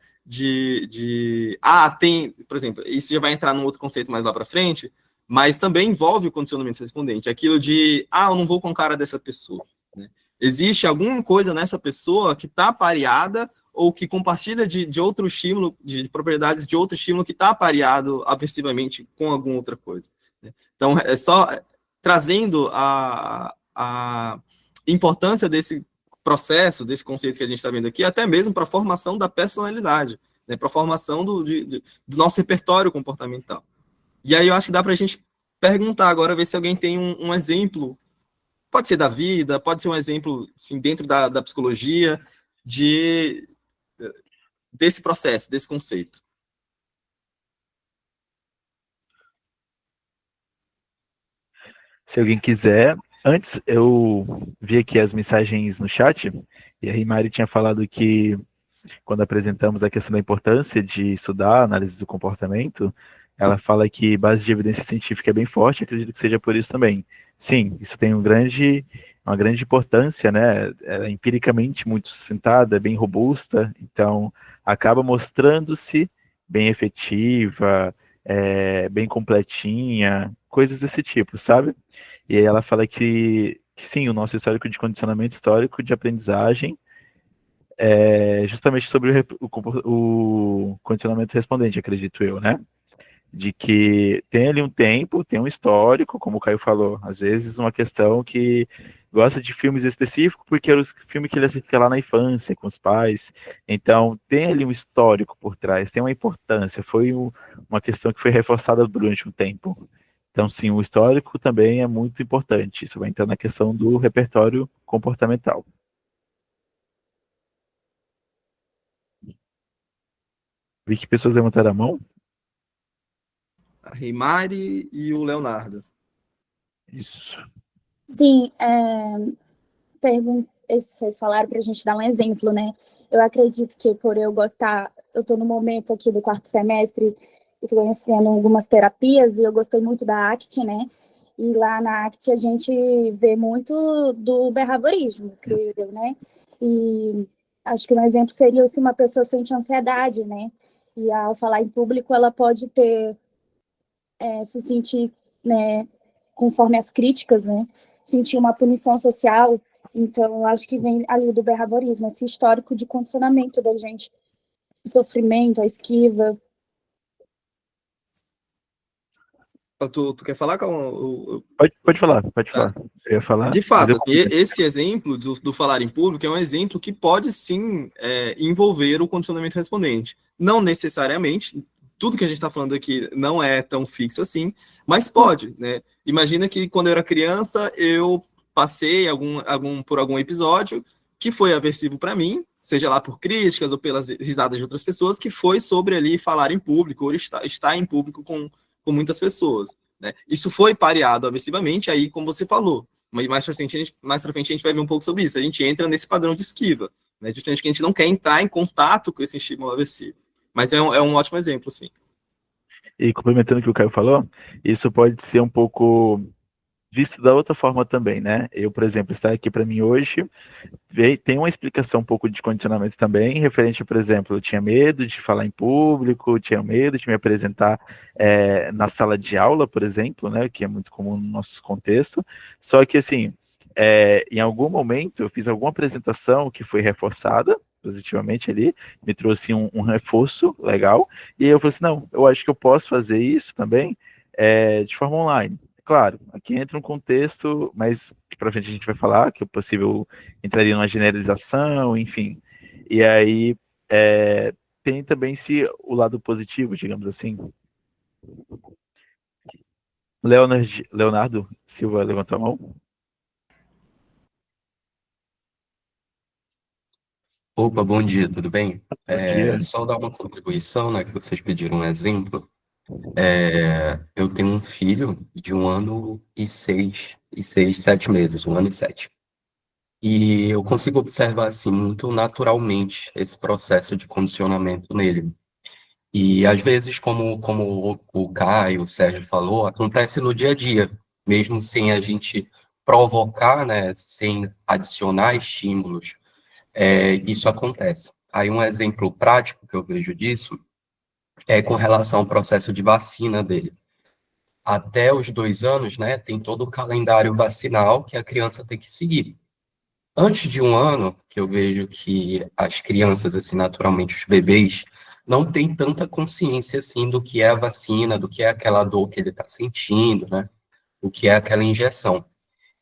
por exemplo, isso já vai entrar num outro conceito mais lá para frente, mas também envolve o condicionamento respondente, aquilo de, eu não vou com a cara dessa pessoa, né? Existe alguma coisa nessa pessoa que está pareada ou que compartilha de outro estímulo, de propriedades de outro estímulo que está pareado aversivamente com alguma outra coisa, né? Então, é só trazendo a importância desse processo, desse conceito que a gente está vendo aqui, até mesmo para a formação da personalidade, né? Para a formação do nosso repertório comportamental. E aí eu acho que dá para a gente perguntar agora, ver se alguém tem um exemplo, pode ser da vida, pode ser um exemplo assim, dentro da psicologia, desse processo, desse conceito. Se alguém quiser, antes eu vi aqui as mensagens no chat, e a Rimari tinha falado que quando apresentamos a questão da importância de estudar a análise do comportamento, ela fala que base de evidência científica é bem forte, acredito que seja por isso também. Sim, isso tem uma grande importância, né? É empiricamente muito sustentada, é bem robusta, então acaba mostrando-se bem efetiva, bem completinha, coisas desse tipo, sabe? E aí ela fala que sim, o nosso histórico de condicionamento histórico de aprendizagem é justamente sobre o condicionamento respondente, acredito eu, né? De que tem ali um tempo, tem um histórico, como o Caio falou, às vezes uma questão que gosta de filmes específicos porque era o filme que ele assistia lá na infância, com os pais, então tem ali um histórico por trás, tem uma importância, foi uma questão que foi reforçada durante um tempo. Então, sim, o histórico também é muito importante, isso vai entrar na questão do repertório comportamental. Vi que pessoas levantaram a mão. A Rimari e o Leonardo. Isso. Sim, vocês falaram para a gente dar um exemplo, né? Eu acredito que por eu gostar, eu estou no momento aqui do quarto semestre, estou conhecendo algumas terapias e eu gostei muito da ACT, né? E lá na ACT a gente vê muito do behaviorismo, creio eu, né? E acho que um exemplo seria se uma pessoa sente ansiedade, né? E ao falar em público, ela pode ter, se sentir, né, conforme as críticas, né? Sentir uma punição social. Então, eu acho que vem ali do behaviorismo, esse histórico de condicionamento da gente, o sofrimento, a esquiva. Tu quer falar, Cauã? Pode falar, pode Tá. falar. Eu ia falar, De mas fato, eu assim, esse exemplo do falar em público é um exemplo que pode sim envolver o condicionamento respondente. Não necessariamente, tudo que a gente está falando aqui não é tão fixo assim, mas pode, né? Imagina que quando eu era criança, eu passei por algum episódio que foi aversivo para mim, seja lá por críticas ou pelas risadas de outras pessoas, que foi sobre ali falar em público ou estar em público com muitas pessoas. Né? Isso foi pareado aversivamente, aí, como você falou, mas mais pra frente a gente vai ver um pouco sobre isso. A gente entra nesse padrão de esquiva, né? Justamente porque a gente não quer entrar em contato com esse estímulo aversivo. Mas é um ótimo exemplo, sim. E complementando o que o Caio falou, isso pode ser um pouco visto da outra forma também, né? Eu, por exemplo, estar aqui para mim hoje tem uma explicação um pouco de condicionamento também, referente, por exemplo, eu tinha medo de falar em público, tinha medo de me apresentar na sala de aula, por exemplo, né? Que é muito comum no nosso contexto. Só que, assim, em algum momento eu fiz alguma apresentação que foi reforçada positivamente ali, me trouxe um reforço legal, e aí eu falei assim, não, eu acho que eu posso fazer isso também de forma online. Claro, aqui entra um contexto, mas para frente a gente vai falar que é possível entraria numa generalização, enfim. E aí tem também o lado positivo, digamos assim. Leonardo Silva levantou a mão. Opa, bom dia, tudo bem? Bom dia. Só dar uma contribuição, né, que vocês pediram um exemplo. Eu tenho um filho de 1 ano e 7 meses, 1 ano e 7. E eu consigo observar, assim, muito naturalmente esse processo de condicionamento nele. E, às vezes, como o Caio, o Sérgio falou, acontece no dia a dia, mesmo sem a gente provocar, né, sem adicionar estímulos, isso acontece. Aí um exemplo prático que eu vejo disso é com relação ao processo de vacina dele. Até os 2 anos, né, tem todo o calendário vacinal que a criança tem que seguir. Antes de 1 ano, que eu vejo que as crianças, assim, naturalmente, os bebês, não têm tanta consciência, assim, do que é a vacina, do que é aquela dor que ele está sentindo, né, o que é aquela injeção.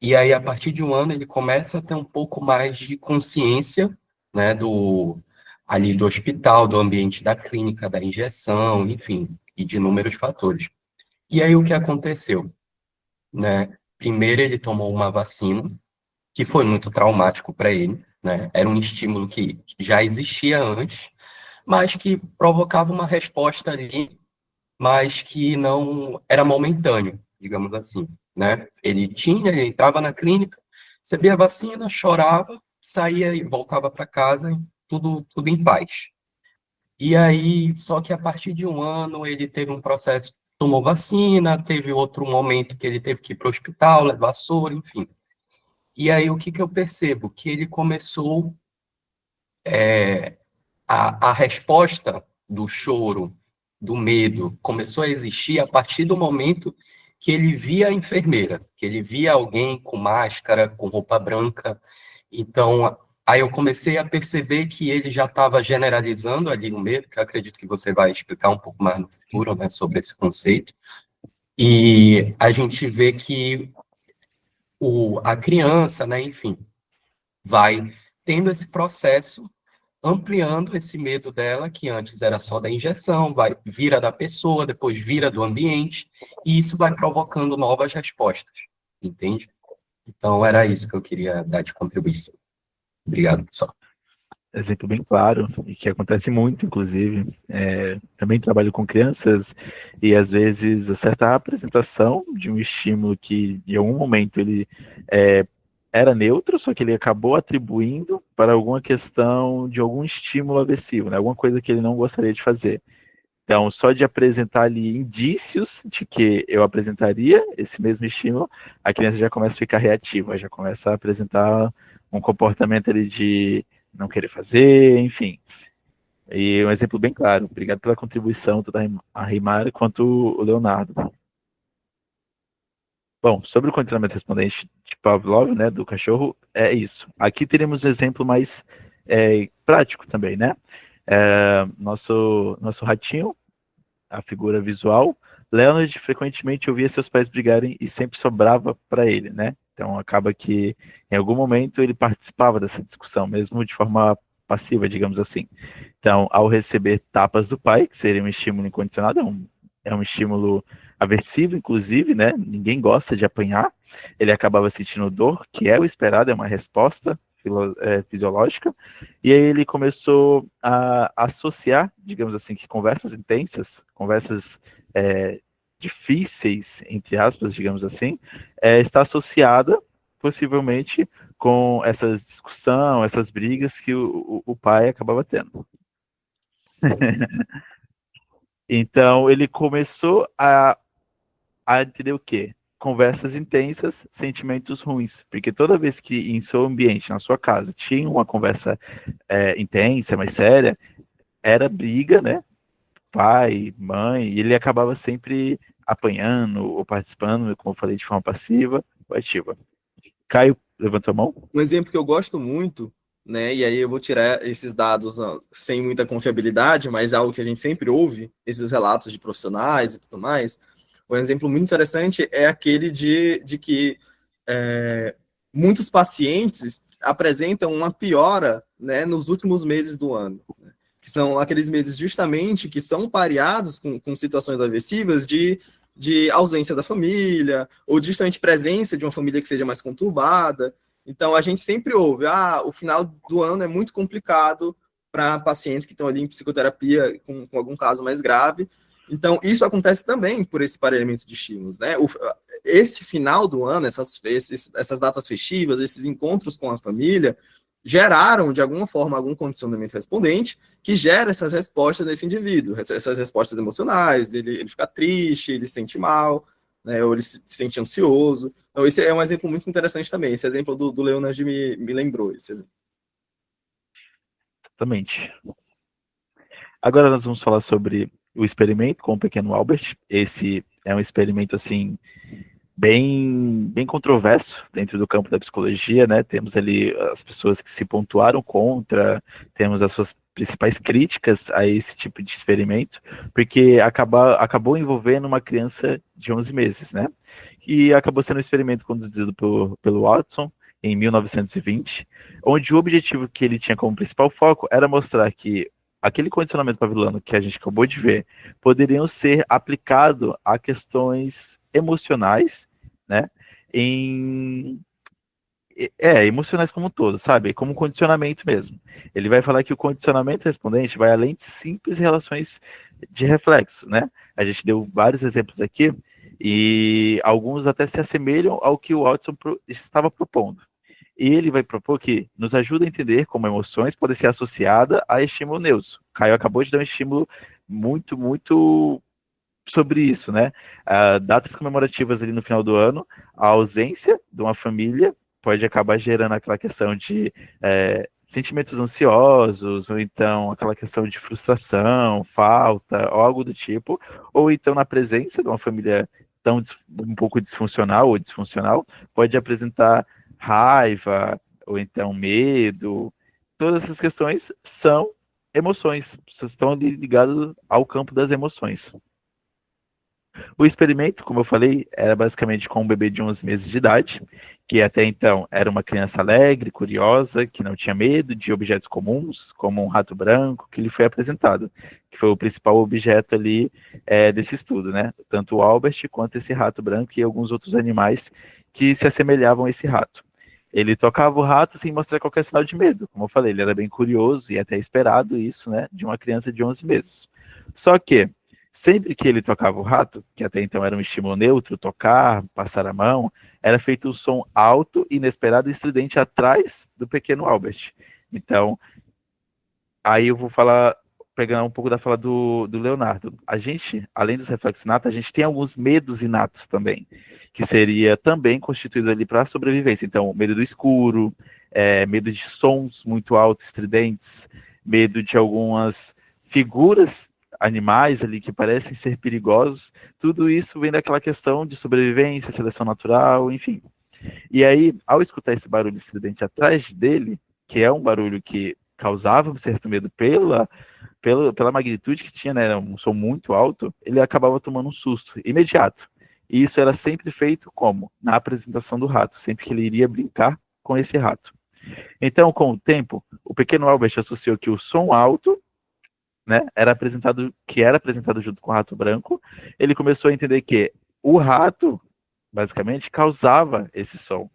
E aí, a partir de 1 ano, ele começa a ter um pouco mais de consciência, né, ali do hospital, do ambiente da clínica, da injeção, enfim, e de inúmeros fatores. E aí, o que aconteceu, né? Primeiro, ele tomou uma vacina, que foi muito traumático para ele, né? Era um estímulo que já existia antes, mas que provocava uma resposta ali, mas que não era momentâneo, digamos assim, né? Ele entrava na clínica, recebia a vacina, chorava, saía e voltava para casa, tudo em paz. E aí, só que a partir de 1 ano, ele teve um processo, tomou vacina, teve outro momento que ele teve que ir para o hospital, levar soro, enfim. E aí, o que eu percebo? Que ele começou, a resposta do choro, do medo, começou a existir a partir do momento que ele via a enfermeira, que ele via alguém com máscara, com roupa branca. Então, aí eu comecei a perceber que ele já estava generalizando ali no medo, que eu acredito que você vai explicar um pouco mais no futuro, né, sobre esse conceito. E a gente vê que a criança, né, enfim, vai tendo esse processo, ampliando esse medo dela, que antes era só da injeção, vira da pessoa, depois vira do ambiente, e isso vai provocando novas respostas, entende? Então, era isso que eu queria dar de contribuição. Obrigado, pessoal. Exemplo bem claro, e que acontece muito, inclusive. Também trabalho com crianças, e às vezes acertar a apresentação de um estímulo que, em algum momento, ele era neutro, só que ele acabou atribuindo para alguma questão de algum estímulo aversivo, né? Alguma coisa que ele não gostaria de fazer. Então, só de apresentar ali indícios de que eu apresentaria esse mesmo estímulo, a criança já começa a ficar reativa, já começa a apresentar um comportamento ali de não querer fazer, enfim. E um exemplo bem claro. Obrigado pela contribuição, tanto a Rimar quanto o Leonardo. Bom, sobre o condicionamento respondente de Pavlov, né, do cachorro, é isso. Aqui teremos um exemplo mais prático também, né? Nosso ratinho, a figura visual, Leonard frequentemente ouvia seus pais brigarem e sempre sobrava para ele, né? Então acaba que em algum momento ele participava dessa discussão, mesmo de forma passiva, digamos assim. Então, ao receber tapas do pai, que seria um estímulo incondicionado, é um estímulo aversivo, inclusive, né? Ninguém gosta de apanhar. Ele acabava sentindo dor, que é o esperado, é uma resposta fisiológica, e aí ele começou a associar, digamos assim, que conversas intensas, conversas difíceis, entre aspas, digamos assim, está associada, possivelmente, com essas discussões, essas brigas que o pai acabava tendo. Então, ele começou a entender o quê? Conversas intensas, sentimentos ruins. Porque toda vez que em seu ambiente, na sua casa, tinha uma conversa intensa, mais séria, era briga, né? Pai, mãe, e ele acabava sempre apanhando ou participando, como eu falei, de forma passiva ou ativa. Caio, levantou a mão? Um exemplo que eu gosto muito, né, e aí eu vou tirar esses dados sem muita confiabilidade, mas é algo que a gente sempre ouve, esses relatos de profissionais e tudo mais. Um exemplo muito interessante é aquele de que muitos pacientes apresentam uma piora, né, nos últimos meses do ano, né, que são aqueles meses justamente que são pareados com situações aversivas de ausência da família, ou de justamente presença de uma família que seja mais conturbada. Então, a gente sempre ouve, o final do ano é muito complicado para pacientes que estão ali em psicoterapia com algum caso mais grave. Então, isso acontece também por esse parelhamento de estímulos, né? Esse final do ano, essas datas festivas, esses encontros com a família, geraram, de alguma forma, algum condicionamento respondente que gera essas respostas nesse indivíduo, essas respostas emocionais, ele fica triste, ele se sente mal, né, ou ele se sente ansioso. Então, esse é um exemplo muito interessante também. Esse exemplo do Leonard me lembrou. Esse exemplo. Exatamente. Agora nós vamos falar sobre o experimento com o pequeno Albert. Esse é um experimento, assim, bem controverso dentro do campo da psicologia, né? Temos ali as pessoas que se pontuaram contra, temos as suas principais críticas a esse tipo de experimento, porque acabou envolvendo uma criança de 11 meses, né? E acabou sendo um experimento conduzido pelo Watson em 1920, onde o objetivo que ele tinha como principal foco era mostrar que aquele condicionamento pavloviano que a gente acabou de ver poderiam ser aplicado a questões emocionais, né? Emocionais como um todo, sabe? Como um condicionamento mesmo. Ele vai falar que o condicionamento respondente vai além de simples relações de reflexos, né? A gente deu vários exemplos aqui e alguns até se assemelham ao que o Watson estava propondo. E ele vai propor que nos ajuda a entender como emoções podem ser associadas a estímulo neutro. Caio acabou de dar um estímulo muito sobre isso, né? Datas comemorativas ali no final do ano, a ausência de uma família pode acabar gerando aquela questão de sentimentos ansiosos, ou então aquela questão de frustração, falta, algo do tipo, ou então na presença de uma família um pouco disfuncional ou disfuncional, pode apresentar raiva, ou então medo. Todas essas questões são emoções, estão ligadas ao campo das emoções. O experimento, como eu falei, era basicamente com um bebê de 11 meses de idade, que até então era uma criança alegre, curiosa, que não tinha medo de objetos comuns, como um rato branco, que lhe foi apresentado, que foi o principal objeto ali desse estudo, né? Tanto o Albert quanto esse rato branco e alguns outros animais que se assemelhavam a esse rato. Ele tocava o rato sem mostrar qualquer sinal de medo, como eu falei, ele era bem curioso e até esperado isso, né, de uma criança de 11 meses. Só que sempre que ele tocava o rato, que até então era um estímulo neutro, tocar, passar a mão, era feito um som alto, inesperado e estridente atrás do pequeno Albert. Então, aí eu vou falar pegando um pouco da fala do Leonardo, a gente, além dos reflexos inatos, a gente tem alguns medos inatos também, que seria também constituído ali para a sobrevivência. Então, medo do escuro, medo de sons muito altos, estridentes, medo de algumas figuras animais ali que parecem ser perigosos. Tudo isso vem daquela questão de sobrevivência, seleção natural, enfim. E aí, ao escutar esse barulho estridente atrás dele, que é um barulho que causava um certo medo pela magnitude que tinha, né, um som muito alto, ele acabava tomando um susto imediato. E isso era sempre feito como? Na apresentação do rato, sempre que ele iria brincar com esse rato. Então, com o tempo, o pequeno Albert associou que o som alto, né, era apresentado junto com o rato branco. Ele começou a entender que o rato, basicamente, causava esse som.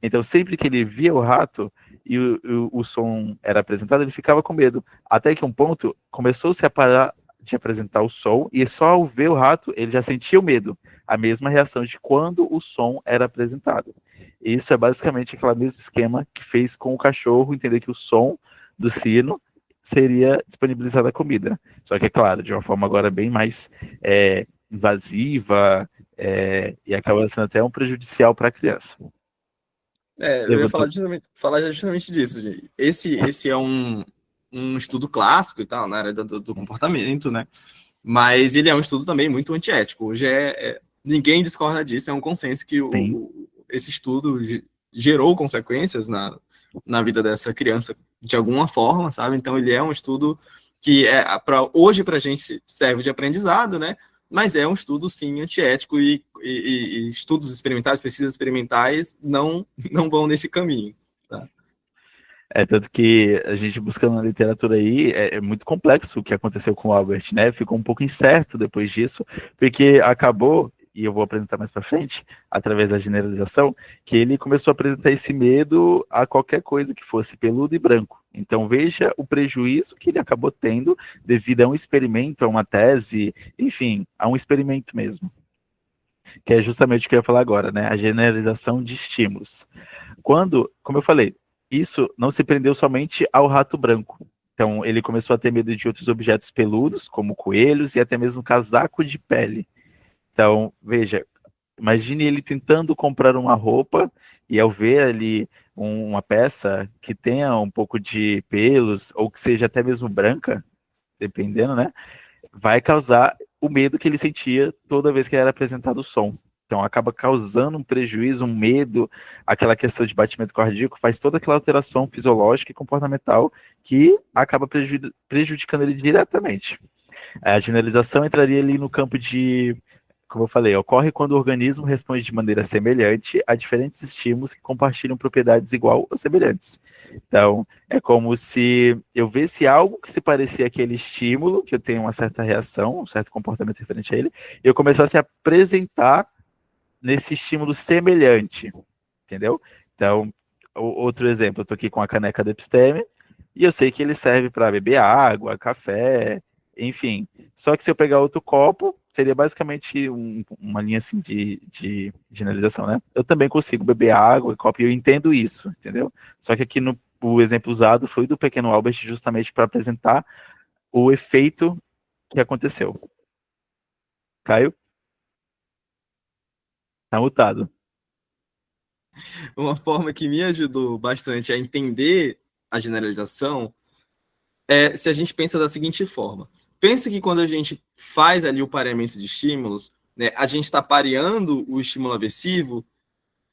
Então, sempre que ele via o rato e o som era apresentado, ele ficava com medo. Até que um ponto começou-se a parar de apresentar o som, e só ao ver o rato, ele já sentia o medo. A mesma reação de quando o som era apresentado. Isso é basicamente aquele mesmo esquema que fez com o cachorro entender que o som do sino seria disponibilizada a comida. Só que, é claro, de uma forma agora bem mais invasiva, e acaba sendo até um prejudicial para a criança. Eu ia falar justamente disso, gente. Esse é um estudo clássico e tal, na área do comportamento, né? Mas ele é um estudo também muito antiético. Hoje ninguém discorda disso, é um consenso que esse estudo gerou consequências na vida dessa criança de alguma forma, sabe? Então ele é um estudo que hoje para a gente serve de aprendizado, né? Mas é um estudo, sim, antiético e estudos experimentais, pesquisas experimentais não vão nesse caminho. Tá? Tanto que a gente buscando na literatura aí, é muito complexo o que aconteceu com o Albert, né? Ficou um pouco incerto depois disso, porque acabou, e eu vou apresentar mais para frente, através da generalização, que ele começou a apresentar esse medo a qualquer coisa que fosse peludo e branco. Então veja o prejuízo que ele acabou tendo devido a um experimento, a uma tese, enfim, a um experimento mesmo. Que é justamente o que eu ia falar agora, né? A generalização de estímulos. Quando, como eu falei, isso não se prendeu somente ao rato branco. Então, ele começou a ter medo de outros objetos peludos, como coelhos e até mesmo casaco de pele. Então, veja, imagine ele tentando comprar uma roupa e ao ver ali uma peça que tenha um pouco de pelos ou que seja até mesmo branca, dependendo, né? Vai causar o medo que ele sentia toda vez que era apresentado o som. Então, acaba causando um prejuízo, um medo, aquela questão de batimento cardíaco, faz toda aquela alteração fisiológica e comportamental que acaba prejudicando ele diretamente. A generalização entraria ali no campo de, como eu falei, ocorre quando o organismo responde de maneira semelhante a diferentes estímulos que compartilham propriedades igual ou semelhantes. Então, é como se eu visse algo que se parecia àquele estímulo, que eu tenho uma certa reação, um certo comportamento referente a ele, e eu começasse a apresentar nesse estímulo semelhante, entendeu? Então, outro exemplo, eu estou aqui com a caneca da Episteme, e eu sei que ele serve para beber água, café, enfim. Só que se eu pegar outro copo, seria basicamente uma linha assim de generalização, né? Eu também consigo beber água, copo, e eu entendo isso, entendeu? Só que aqui o exemplo usado foi do pequeno Albert justamente para apresentar o efeito que aconteceu. Caio? Tá mutado. Uma forma que me ajudou bastante a entender a generalização se a gente pensa da seguinte forma. Pensa que quando a gente faz ali o pareamento de estímulos, né, a gente está pareando o estímulo aversivo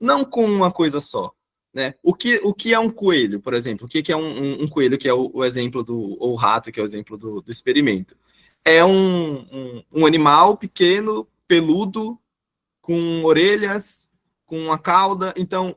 não com uma coisa só. Né? O que é um coelho, por exemplo? O que é um coelho, que é o exemplo ou o rato, que é o exemplo do experimento? É um animal pequeno, peludo, com orelhas, com uma cauda. Então,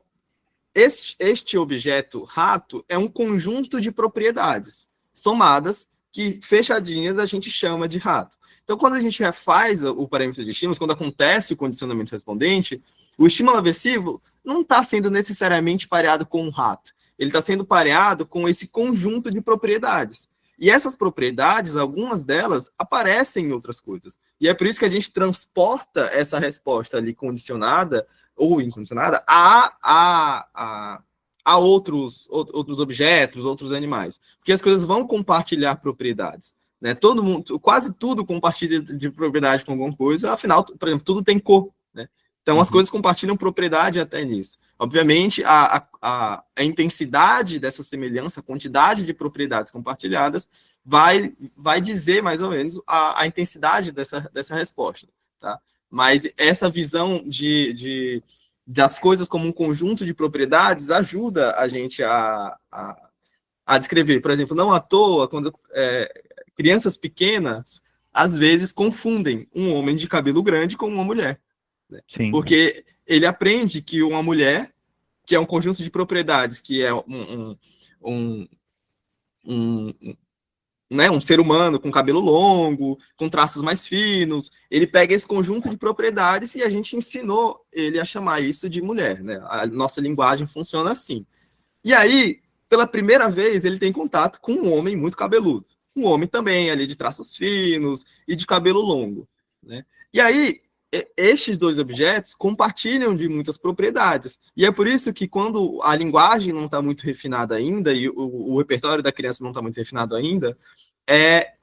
este objeto, rato, é um conjunto de propriedades somadas que, fechadinhas, a gente chama de rato. Então, quando a gente faz o parâmetro de estímulos, quando acontece o condicionamento respondente, o estímulo aversivo não está sendo necessariamente pareado com um rato. Ele está sendo pareado com esse conjunto de propriedades. E essas propriedades, algumas delas, aparecem em outras coisas. E é por isso que a gente transporta essa resposta ali condicionada ou incondicionada a outros objetos, outros animais. Porque as coisas vão compartilhar propriedades. né? Todo mundo, quase tudo compartilha de propriedade com alguma coisa, afinal, por exemplo, tudo tem cor, né? Então, as coisas compartilham propriedade até nisso. Obviamente, a intensidade dessa semelhança, a quantidade de propriedades compartilhadas, vai dizer, mais ou menos, a intensidade dessa resposta, tá? Mas essa visão das coisas como um conjunto de propriedades ajuda a gente a descrever. Por exemplo, não à toa, quando crianças pequenas, às vezes, confundem um homem de cabelo grande com uma mulher. Sim. Porque ele aprende que uma mulher, que é um conjunto de propriedades, que é um ser humano com cabelo longo, com traços mais finos, ele pega esse conjunto de propriedades e a gente ensinou ele a chamar isso de mulher, né? A nossa linguagem funciona assim. E aí, pela primeira vez, ele tem contato com um homem muito cabeludo. Um homem também ali de traços finos e de cabelo longo, né? E aí, estes dois objetos compartilham de muitas propriedades. E é por isso que quando a linguagem não está muito refinada ainda, e o repertório da criança não está muito refinado ainda,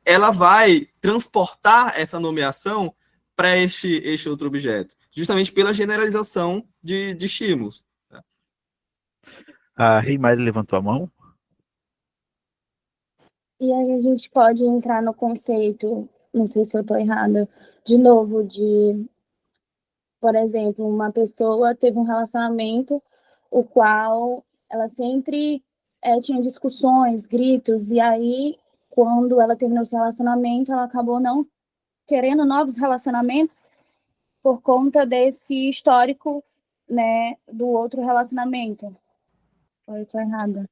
ela vai transportar essa nomeação para este outro objeto, justamente pela generalização de estímulos. A Reimari levantou a mão. E aí a gente pode entrar no conceito, não sei se eu estou errada, de novo, por exemplo, uma pessoa teve um relacionamento o qual ela sempre tinha discussões, gritos, e aí, quando ela terminou esse relacionamento, ela acabou não querendo novos relacionamentos por conta desse histórico, né, do outro relacionamento. Ou eu tô errada?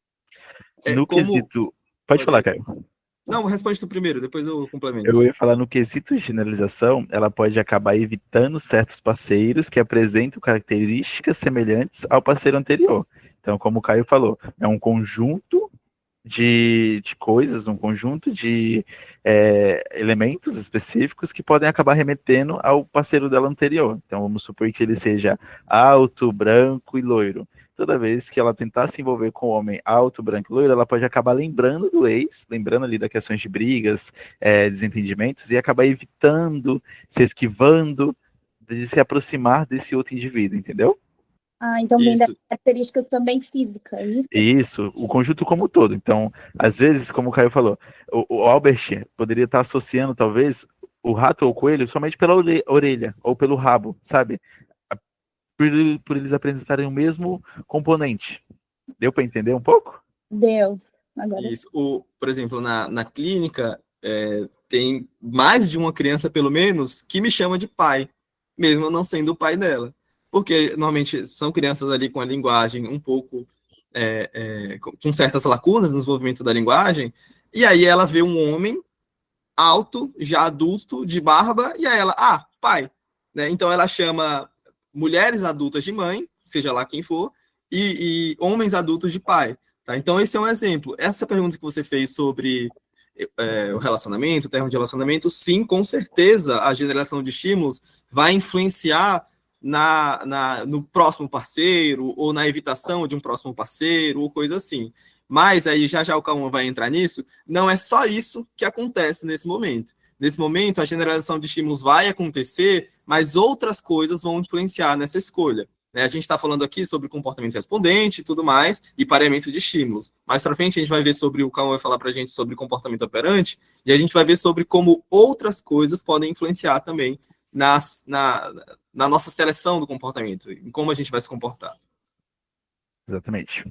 No quesito... Pode falar, Caio. Não, responde tu primeiro, depois eu complemento. Eu ia falar no quesito de generalização, ela pode acabar evitando certos parceiros que apresentam características semelhantes ao parceiro anterior. Então, como o Caio falou, é um conjunto de coisas, um conjunto de elementos específicos que podem acabar remetendo ao parceiro dela anterior. Então, vamos supor que ele seja alto, branco e loiro. Toda vez que ela tentar se envolver com um homem alto, branco e loiro, ela pode acabar lembrando do ex, lembrando ali das questões de brigas, desentendimentos, e acabar evitando, se esquivando de se aproximar desse outro indivíduo, entendeu? Ah, então vem das características também físicas, é isso? Isso, o conjunto como um todo. Então, às vezes, como o Caio falou, o Albert poderia estar associando, talvez, o rato ou o coelho somente pela orelha, ou pelo rabo, sabe? Por eles apresentarem o mesmo componente. Deu para entender um pouco? Deu. Agora. Isso. Por exemplo, na clínica, tem mais de uma criança, pelo menos, que me chama de pai, mesmo eu não sendo o pai dela. Porque, normalmente, são crianças ali com a linguagem um pouco... com certas lacunas no desenvolvimento da linguagem, e aí ela vê um homem alto, já adulto, de barba, e aí ela, pai. Né? Então, ela chama mulheres adultas de mãe, seja lá quem for, e homens adultos de pai. Tá? Então, esse é um exemplo. Essa pergunta que você fez sobre o relacionamento, o termo de relacionamento, sim, com certeza, a generação de estímulos vai influenciar no próximo parceiro, ou na evitação de um próximo parceiro, ou coisa assim. Mas aí, já o Cauã vai entrar nisso, não é só isso que acontece nesse momento. Nesse momento, a generalização de estímulos vai acontecer, mas outras coisas vão influenciar nessa escolha. A gente está falando aqui sobre comportamento respondente e tudo mais, e pareamento de estímulos. Mais para frente, a gente vai ver sobre, o Cauã vai falar para a gente sobre comportamento operante, e a gente vai ver sobre como outras coisas podem influenciar também na nossa seleção do comportamento, em como a gente vai se comportar. Exatamente.